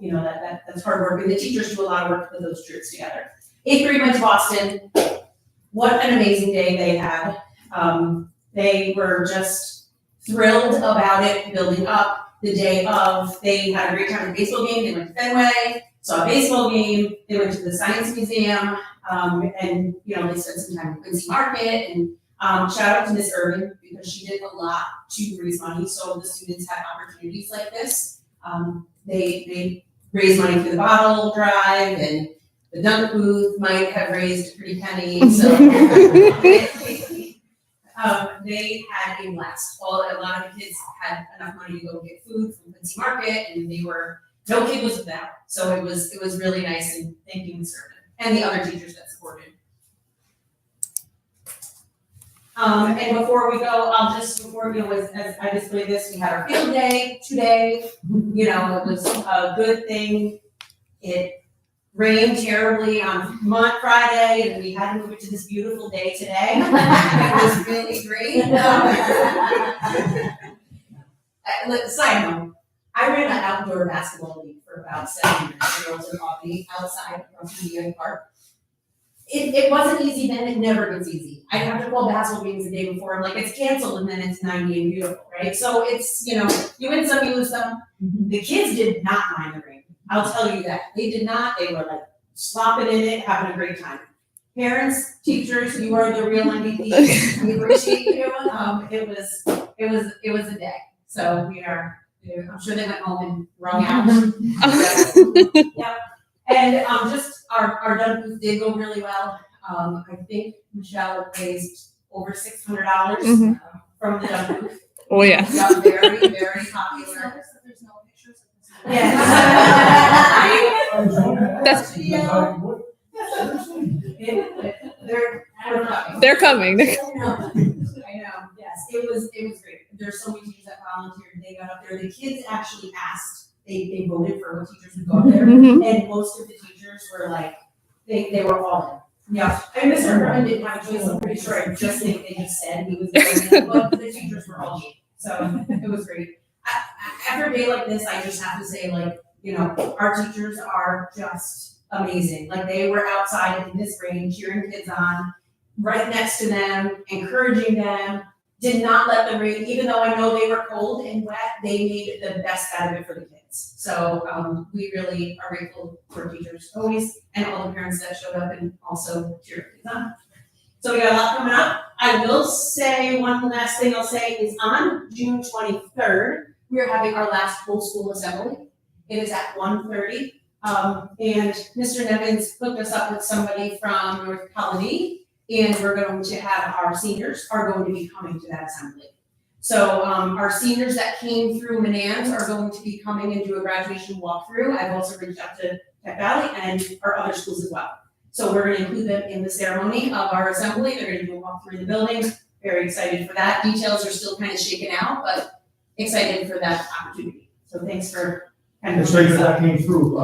Speaker 6: that's hard work. And the teachers do a lot of work to put those trips together. 8th grade went to Boston. What an amazing day they had. They were just thrilled about it, building up. The day of, they had a great time at the baseball game. They went to Fenway, saw a baseball game. They went to the Science Museum, and they spent some time at Quincy Market. And shout out to Miss Irvin because she did a lot to raise money, so the students had opportunities like this. They raised money through the bottle drive, and the dunk booth might have raised a pretty penny. So they had a blast. A lot of the kids had enough money to go get food from Quincy Market, and no kid was without. So it was really nice, and thank you, Ms. Irvin, and the other teachers that supported. And before we go, as I display this, we had our field day today. It was a good thing. It rained terribly on Friday, and we had to move it to this beautiful day today. It was really great. Side note, I ran an outdoor basketball league for about 7 years. Girls in Albany, outside across the Park. it wasn't easy then, it never gets easy. I have to call basketball games the day before, I'm like, it's canceled, and then it's 90 and beautiful, right? So it's, you win some, you lose some. The kids did not mind the rain, I'll tell you that. They did not, they were like slopping in it, having a great time. Parents, teachers, you are the real MVPs. We appreciate you. It was a day. So I'm sure they went home and wrung out. Yep. And just our dunk booth did go really well. I think Michelle raised over $600 from the dunk booth.
Speaker 2: Oh, yeah.
Speaker 6: It got very, very popular.
Speaker 3: There's no pictures of this.
Speaker 6: Yeah.
Speaker 2: They're coming.
Speaker 6: I know, yes, it was great. There's so many teachers that volunteered, they got up there, the kids actually asked, they voted for what teachers would go up there,
Speaker 2: Mhm.
Speaker 6: and most of the teachers were like, they were all in. Yeah, and Mr. Herman didn't have a choice, I'm pretty sure, I just think they just said he was going in, but the teachers were all in, so it was great. After a day like this, I just have to say, like, our teachers are just amazing, like, they were outside in this rain, cheering kids on, right next to them, encouraging them, did not let them rain, even though I know they were cold and wet, they made the best out of it for the kids. So we really are grateful for teachers always, and all the parents that showed up and also cheered kids on. So we got a lot coming up. I will say, one last thing I'll say is on June 23rd, we are having our last full school assembly. It is at 1:30. And Mr. Nevins hooked us up with somebody from North Colony, and we're going to have our seniors are going to be coming to that assembly. So our seniors that came through Manans are going to be coming and do a graduation walkthrough. I've also reached out to Tech Valley and our other schools as well. So we're going to include them in the ceremony of our assembly. They're going to do a walkthrough in the building. Very excited for that. Details are still kind of shaken out, but excited for that opportunity. So thanks for kind of.
Speaker 1: It's great that came through.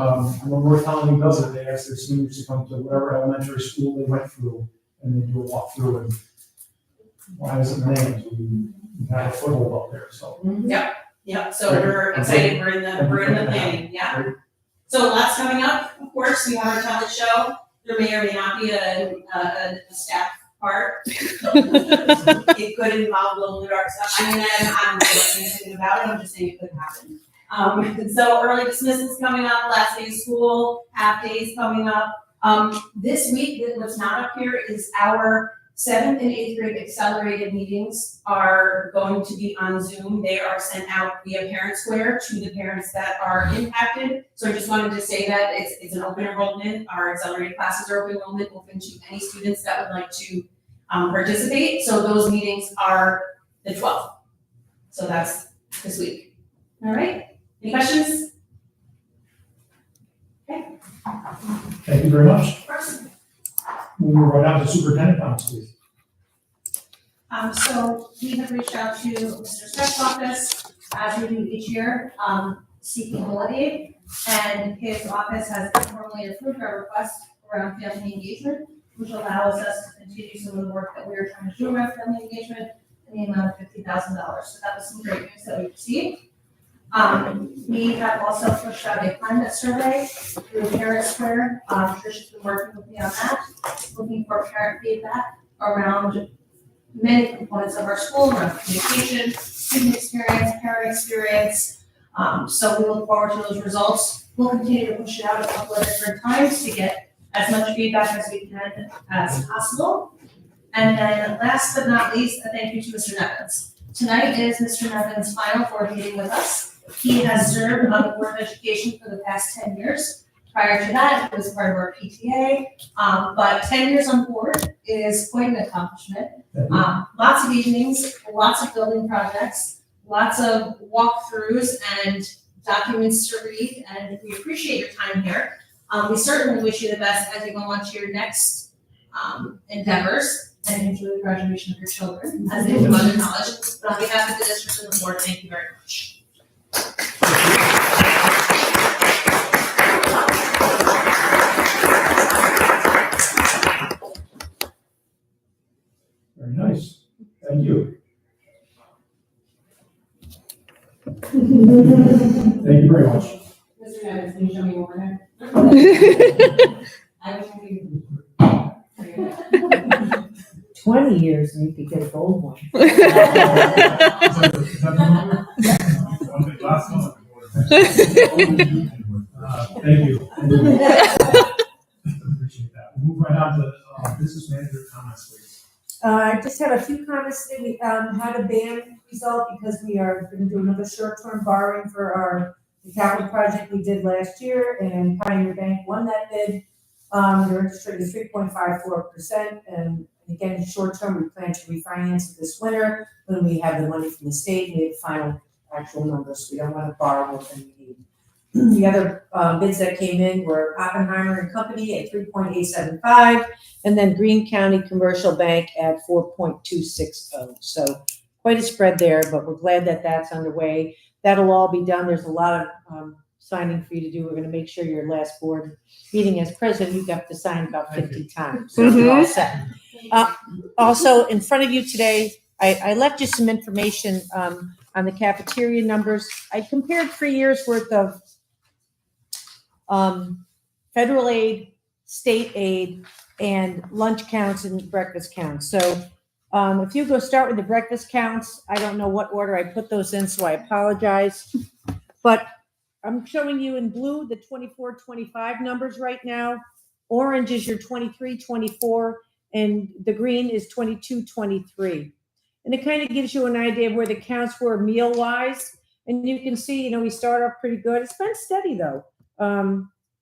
Speaker 1: When North Colony does it, they ask their seniors to come to whatever elementary school they went through, and they do a walkthrough. And why is it named? We had a foothold up there, so.
Speaker 6: Yep, so we're excited, we're in the planning, yeah. So lots coming up, of course, we have our talent show, there may or may not be a staff part. It could involve glow in the dark stuff, I mean, I'm not saying anything about it, I'm just saying it could happen. So early dismissal is coming up, last day of school, half days coming up. This week, what's not up here is our 7th and 8th grade accelerated meetings are going to be on Zoom. They are sent out via Parent Square to the parents that are impacted. So I just wanted to say that it's an open enrollment. Our accelerated classes are open enrollment, open to any students that would like to participate. So those meetings are the 12th. So that's this week. All right, any questions? Okay.
Speaker 1: Thank you very much. Moving right on to superintendent comments, please.
Speaker 5: So we have reached out to Mr. Steph's office, as we do each year, seeking holiday, and his office has formally approved our request around family engagement, which allows us to continue some of the work that we were trying to do around family engagement in the amount of $50,000. So that was some great news that we received. We have also pushed out a climate survey through Parent Square. Tricia's been working with me on that, looking for parent feedback around many components of our school, around communication, student experience, parent experience. So we look forward to those results. We'll continue to push it out a couple of different times to get as much feedback as we can as possible. And then last but not least, a thank you to Mr. Nevins. Tonight is Mr. Nevins' final board meeting with us. He has served on the Board of Education for the past 10 years. Prior to that, he was part of our PTA, but 10 years on board is quite an accomplishment. Lots of evenings, lots of building projects, lots of walkthroughs and documents to read, and we appreciate your time here. We certainly wish you the best as you go on to your next endeavors and enjoy the graduation of your children as they move on to college. But on behalf of the district and the board, thank you very much.
Speaker 1: Very nice. Thank you. Thank you very much.
Speaker 6: Mr. Nevins, can you show me over there? I was thinking.
Speaker 10: 20 years, and you could get a gold one.
Speaker 1: Is that the number?
Speaker 9: One big last one.
Speaker 1: Thank you. Appreciate that. We'll move right on to business manager comments, please.
Speaker 8: I just have a few comments that we had a ban result because we are going to do another short-term borrowing for the capital project we did last year, and Pioneer Bank won that bid. Their interest rate is 3.54%, and again, short-term, we plan to refinance it this winter when we have the money from the state, we have final actual numbers. We don't want to borrow more than we need. The other bids that came in were Oppenheimer and Company at 3.875, and then Greene County Commercial Bank at 4.260. So quite a spread there, but we're glad that that's underway. That'll all be done. There's a lot of signing for you to do. We're going to make sure your last board meeting as president, you got to sign about 50 times. So you're all set. Also, in front of you today, I left you some information on the cafeteria numbers. I compared 3 years worth of federal aid, state aid, and lunch counts and breakfast counts. So if you go start with the breakfast counts, I don't know what order I put those in, so I apologize. But I'm showing you in blue the 24-25 numbers right now. Orange is your 23-24, and the green is 22-23. And it kind of gives you an idea of where the counts were meal-wise. And you can see, we start off pretty good. It's been steady, though.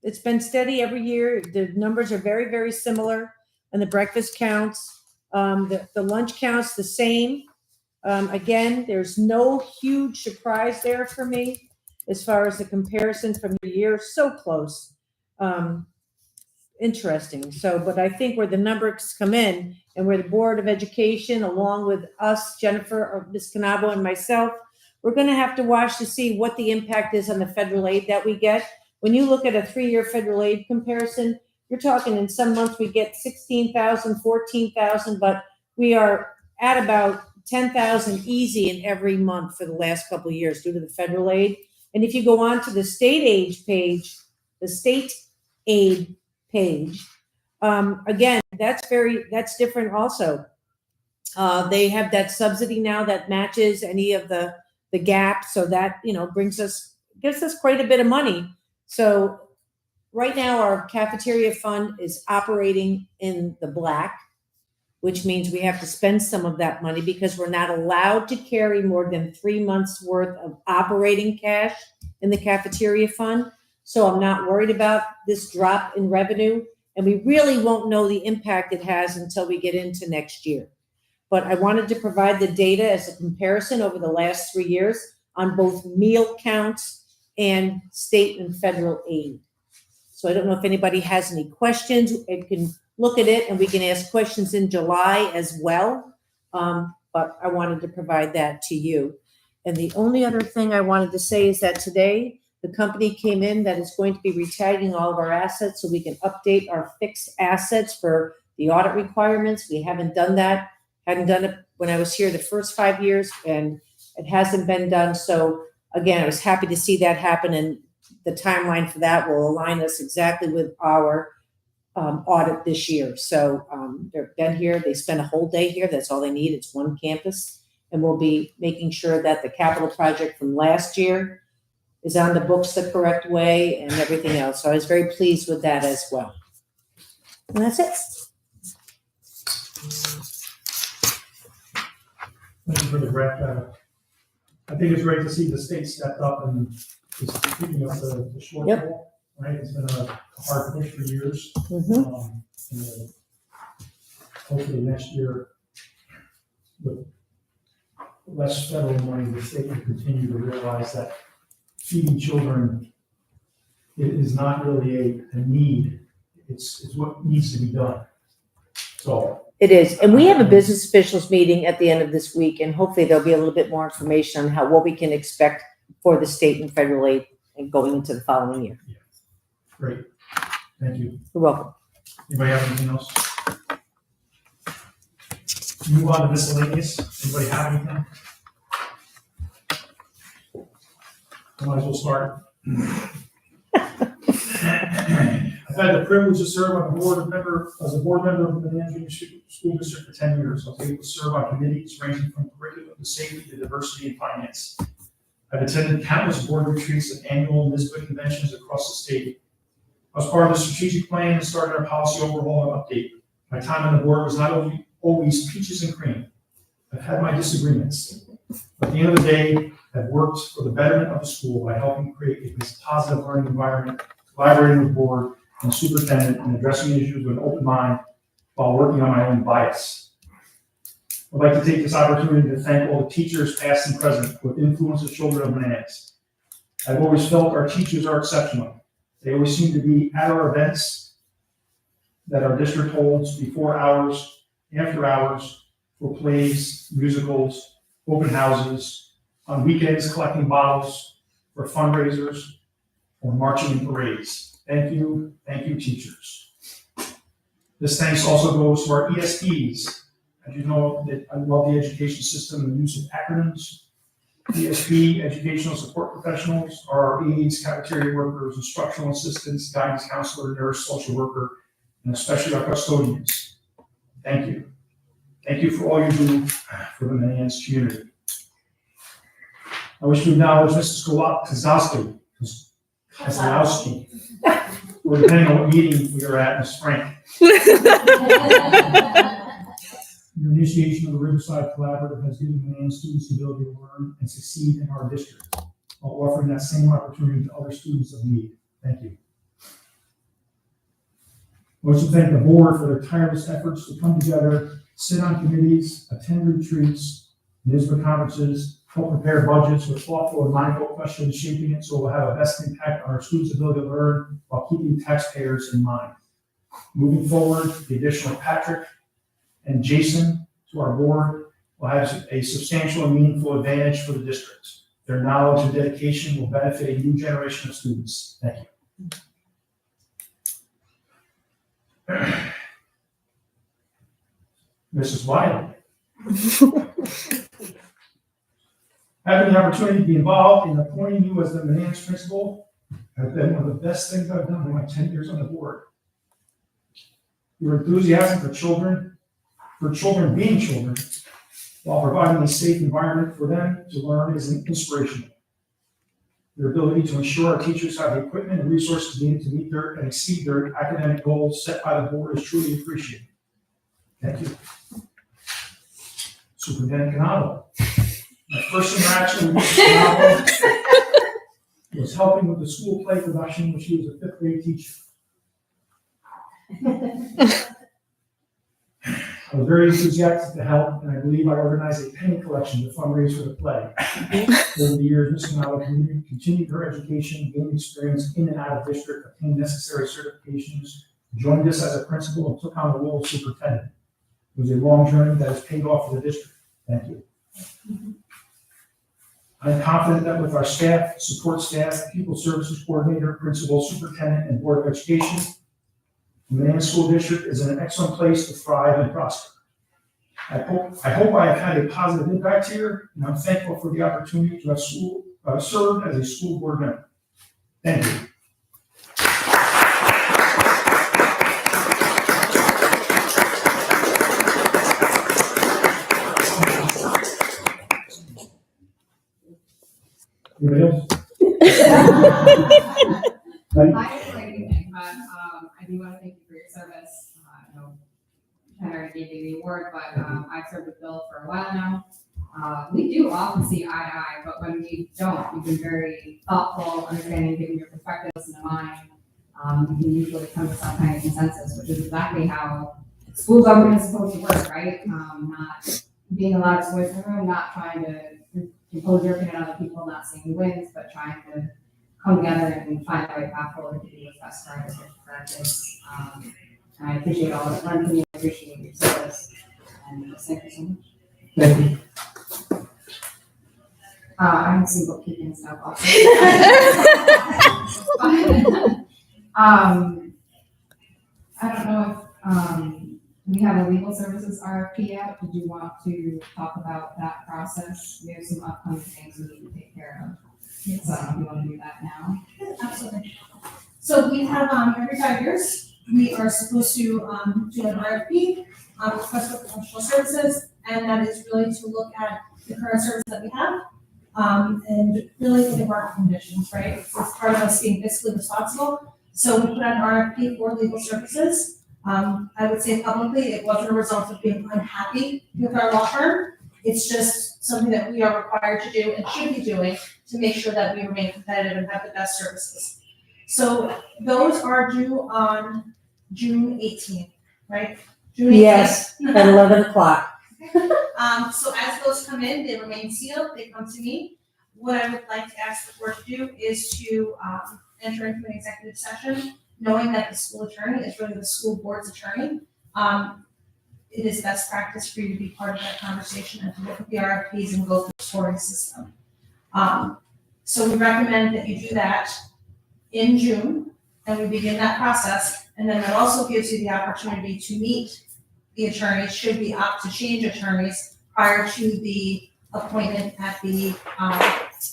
Speaker 8: It's been steady every year. The numbers are very, very similar. And the breakfast counts, the lunch counts the same. Again, there's no huge surprise there for me as far as the comparison from the year. So close. Interesting. So, but I think where the numbers come in and where the Board of Education, along with us, Jennifer, or Ms. Canabo and myself, we're going to have to watch to see what the impact is on the federal aid that we get. When you look at a 3-year federal aid comparison, you're talking in some months we get 16,000, 14,000, but we are at about 10,000 easy in every month for the last couple of years due to the federal aid. And if you go on to the state aid page, again, that's different also. They have that subsidy now that matches any of the gap. So that, gives us quite a bit of money. So right now our cafeteria fund is operating in the black, which means we have to spend some of that money because we're not allowed to carry more than 3 months worth of operating cash in the cafeteria fund. So I'm not worried about this drop in revenue, and we really won't know the impact it has until we get into next year. But I wanted to provide the data as a comparison over the last 3 years on both meal counts and state and federal aid. So I don't know if anybody has any questions. You can look at it and we can ask questions in July as well. But I wanted to provide that to you. And the only other thing I wanted to say is that today the company came in that is going to be retagging all of our assets so we can update our fixed assets for the audit requirements. We haven't done that. Hadn't done it when I was here the first 5 years, and it hasn't been done. So again, I was happy to see that happen, and the timeline for that will align us exactly with our audit this year. So they've been here. They spent a whole day here. That's all they need. It's one campus. And we'll be making sure that the capital project from last year is on the books the correct way and everything else. So I was very pleased with that as well. And that's it.
Speaker 1: Thank you for the graph data. I think it's great to see the state stepped up and is picking up the shortfall, right? It's been a hard push for years. And hopefully next year, with less federal money, the state will continue to realize that feeding children is not really a need. It's what needs to be done. So
Speaker 8: It is. And we have a business officials meeting at the end of this week, and hopefully there'll be a little bit more information on what we can expect for the state and federal aid and going into the following year.
Speaker 1: great. Thank you.
Speaker 8: You're welcome.
Speaker 1: Anybody have anything else? Move on to miscellaneous. Anybody have anything? I might as well start. I've had the privilege to serve on the board as a board member of the Manans School District for 10 years. I was able to serve on committees ranging from curriculum to safety to diversity and finance. I've attended countless board retreats and annual NISBA conventions across the state. I was part of the strategic plan and started our policy overhaul and update. My time on the board was not always peaches and cream. I've had my disagreements. But at the end of the day, I've worked for the betterment of the school by helping create a positive learning environment, collaborating with board and superintendent, and addressing issues with an open mind while working on my own bias. I'd like to take this opportunity to thank all the teachers, past and present, who have influenced the children of Manans. I've always felt our teachers are exceptional. They always seem to be at our events that our district holds before hours, after hours, for plays, musicals, open houses, on weekends collecting bottles, for fundraisers, or marching in parades. Thank you, teachers. This thanks also goes to our ESPs. As you know, I love the education system and the use of acronyms. ESP, educational support professionals, are our aides, cafeteria workers, instructional assistants, guidance counselor, nurse, social worker, and especially our custodians. Thank you. Thank you for all you do for the Manans community. I wish to acknowledge Mrs. Kozlowski, or depending on what meeting we are at, Ms. Frank. Your initiation of the Riverside Collaborative has given Manans students the ability to learn and succeed in our district, while offering that same opportunity to other students of need. Thank you. I wish to thank the board for their tireless efforts to come together, sit on committees, attend retreats, NISBA conferences, help prepare budgets with thoughtful and mindful questions, shaping it so it will have a best impact on our students' ability to learn while keeping taxpayers in mind. Moving forward, the addition of Patrick and Jason to our board will have a substantial and meaningful advantage for the district. Their knowledge and dedication will benefit a new generation of students. Thank you. Mrs. Wiley. Having the opportunity to be involved in appointing you as the Manans principal has been one of the best things I've done in my 10 years on the board. Your enthusiasm for children being children, while providing a safe environment for them to learn is inspirational. Your ability to ensure our teachers have the equipment and resources needed to meet and exceed their academic goals set by the board is truly appreciated. Thank you. Superintendent Canavo. My first interaction with Mr. Canavo was helping with the school play production when she was a 5th grade teacher. I was very enthusiastic to help, and I believe I organized a penny collection to fundraise for the play. Over the years, Ms. Canavo continued her education, gained experience in and out of district, obtained necessary certifications, joined us as a principal, and took on the role of superintendent. It was a long journey that has paid off for the district. Thank you. I'm confident that with our staff, support staff, pupil services coordinator, principal, superintendent, and board of education, the Manans School District is in an excellent place to thrive and prosper. I hope I have had a positive impact here, and I'm thankful for the opportunity to have served as a school board member. Thank you. Anybody else?
Speaker 3: I didn't say anything, but I do want to thank you for your service. I know Ken already gave you the award, but I've served with Bill for a while now. We do often see eye to eye, but when we don't, you've been very thoughtful, understanding, giving your perspectives in mind. You can usually come to some kind of consensus, which is exactly how school government is supposed to work, right? Not being a loud voice in the room, not trying to impose your opinion on other people, not seeing wins, but trying to come together and find the right path forward to do what's best for our district practice. And I appreciate all of it. Learn from you, I appreciate your service. And thank you so much.
Speaker 1: Thank you.
Speaker 3: I have some bookkeeping stuff also. I don't know if we have a legal services RFP out. Did you want to talk about that process? We have some upcoming things we need to take care of. So I don't know if you want to do that now.
Speaker 5: Absolutely. So we have, every 5 years, we are supposed to, do an RFP, request for professional services, and that is really to look at the current service that we have, and really look at market conditions, right? It's part of us being fiscally responsible. So we put out an RFP for legal services. I would say publicly, it wasn't a result of being unhappy with our law firm. It's just something that we are required to do and should be doing to make sure that we remain competitive and have the best services. So those are due on June 18th, right? June 18th.
Speaker 8: Yes, at 11 o'clock.
Speaker 5: So as those come in, they remain sealed, they come to me. What I would like to ask the board to do is to, enter into an executive session, knowing that the school attorney is really the school board's attorney. It is best practice for you to be part of that conversation and to look at the RFPs and go through the scoring system. So we recommend that you do that in June, and we begin that process. And then that also gives you the opportunity to meet the attorneys, should we opt to change attorneys prior to the appointment at the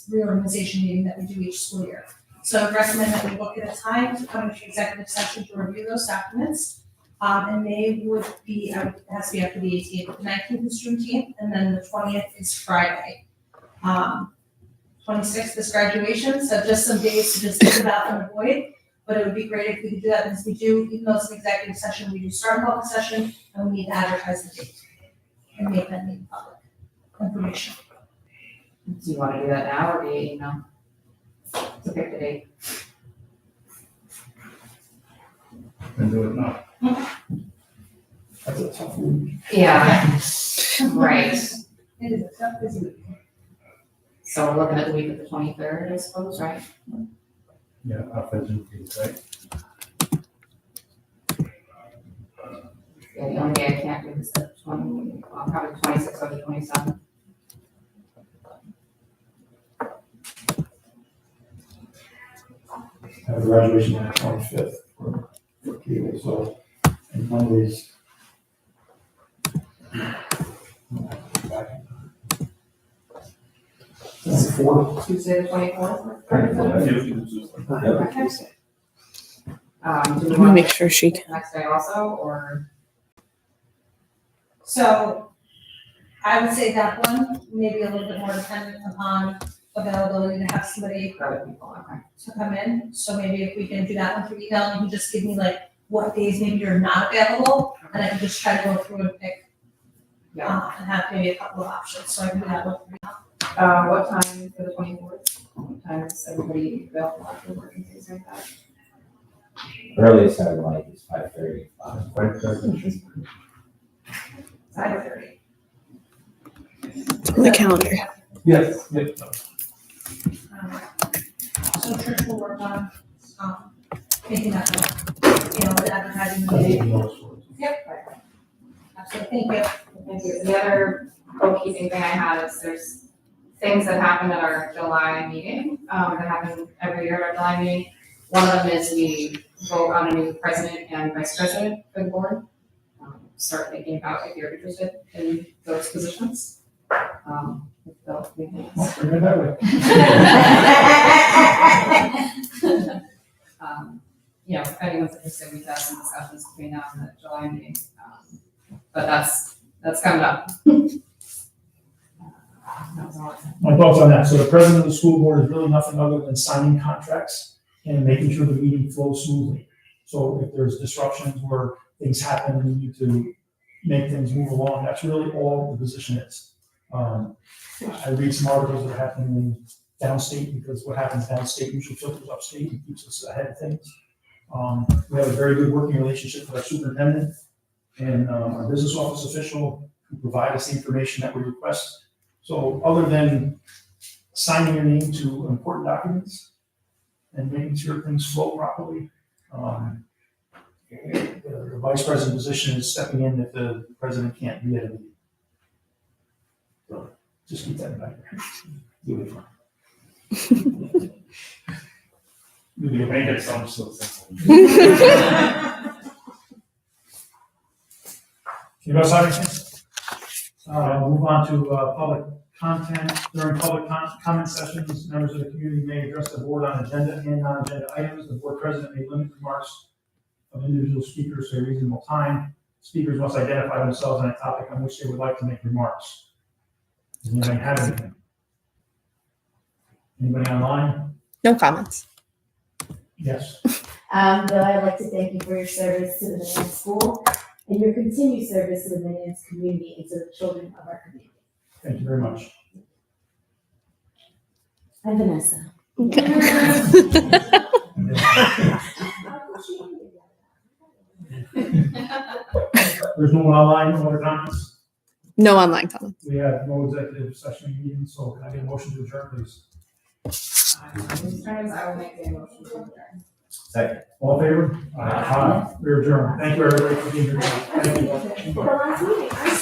Speaker 5: reorganization meeting that we do each school year. So I recommend that we look at a time to come into executive session to review those documents. And they would be, it has to be after the 18th, the 19th is Juneteenth, and then the 20th is Friday. 26th is graduation, so just some days to just think about and avoid. But it would be great if we could do that, because we do, even though it's an executive session, we do start a public session, and we need to advertise the date and make that meeting public information.
Speaker 3: Do you wanna do that now or via email? To pick the date.
Speaker 9: And do it now.
Speaker 1: That's a tough one.
Speaker 3: Yeah, right.
Speaker 5: It is a tough, busy week.
Speaker 3: So we're looking at the week of the 23rd, I suppose, right?
Speaker 9: Yeah, after Juneteenth, right?
Speaker 3: Yeah, the only day I can't do is the probably the 26th or the 27th.
Speaker 1: I have graduation on the 25th for Kiwi, so, and Mondays. That's the 4th.
Speaker 3: Tuesday the 24th?
Speaker 1: Yeah.
Speaker 3: Okay. Do we
Speaker 2: Let me
Speaker 3: want
Speaker 2: make sure she
Speaker 3: the next day also, or?
Speaker 5: So I would say that one, maybe a little bit more dependent upon availability to have somebody
Speaker 3: For other people, okay.
Speaker 5: to come in. So maybe if we can do that one through email, and you can just give me like what days maybe you're not available, and I can just try to go through and pick,
Speaker 3: Yeah.
Speaker 5: and have maybe a couple of options, so I can do that one through email.
Speaker 3: What time for the 24th? What time is everybody available after work and things like that?
Speaker 7: Earliest I would like is 5:30. 5:30.
Speaker 3: 5:30.
Speaker 2: on the calendar.
Speaker 1: Yes, yep.
Speaker 5: So church will work on, making that, the advertising. the date. Yep. Absolutely, thank you.
Speaker 3: Thank you. The other bookkeeping thing I had is there's things that happen at our July meeting, that happen every year at our July meeting. One of them is we vote on a new president and vice president for the board. Start thinking about if you're interested in those positions. If they'll be nice.
Speaker 1: Well, bring it that way.
Speaker 3: If anyone's interested, we have some discussions between now and the July meeting. But that's coming up. That was all I had.
Speaker 1: My thoughts on that. So the president of the school board is really nothing other than signing contracts and making sure the meeting flows smoothly. So if there's disruptions where things happen and we need to make things move along, that's really all the position is. I read some articles that are happening in downstate, because what happens downstate usually filters upstate and keeps us ahead of things. We have a very good working relationship with our superintendent and our business office official who provide us the information that we request. So other than signing your name to important documents and making sure things flow properly, the vice president position is stepping in if the president can't be at a meeting. So just keep that in mind. You'll be fine.
Speaker 9: You make it sound so simple.
Speaker 1: You guys have anything? Move on to public content. During public comment sessions, members of the community may address the board on agenda and non-agenda items. The board president may limit remarks of individual speakers to a reasonable time. Speakers must identify themselves on a topic on which they would like to make remarks. Does anybody have anything? Anybody online?
Speaker 2: No comments.
Speaker 1: Yes.
Speaker 10: Bill, I'd like to thank you for your service to the Manans School and your continued service to the Manans community and to the children of our community.
Speaker 1: Thank you very much.
Speaker 10: I'm Vanessa.
Speaker 1: There's no one online, no other comments?
Speaker 2: No online comments.
Speaker 1: We have no executive session meeting, so can I get a motion to adjourn, please?
Speaker 3: In terms, I will make a motion to adjourn.
Speaker 7: Second.
Speaker 1: All in favor? Aye. We're adjourned. Thank you, everybody, for being here. Thank you.
Speaker 10: The last meeting, I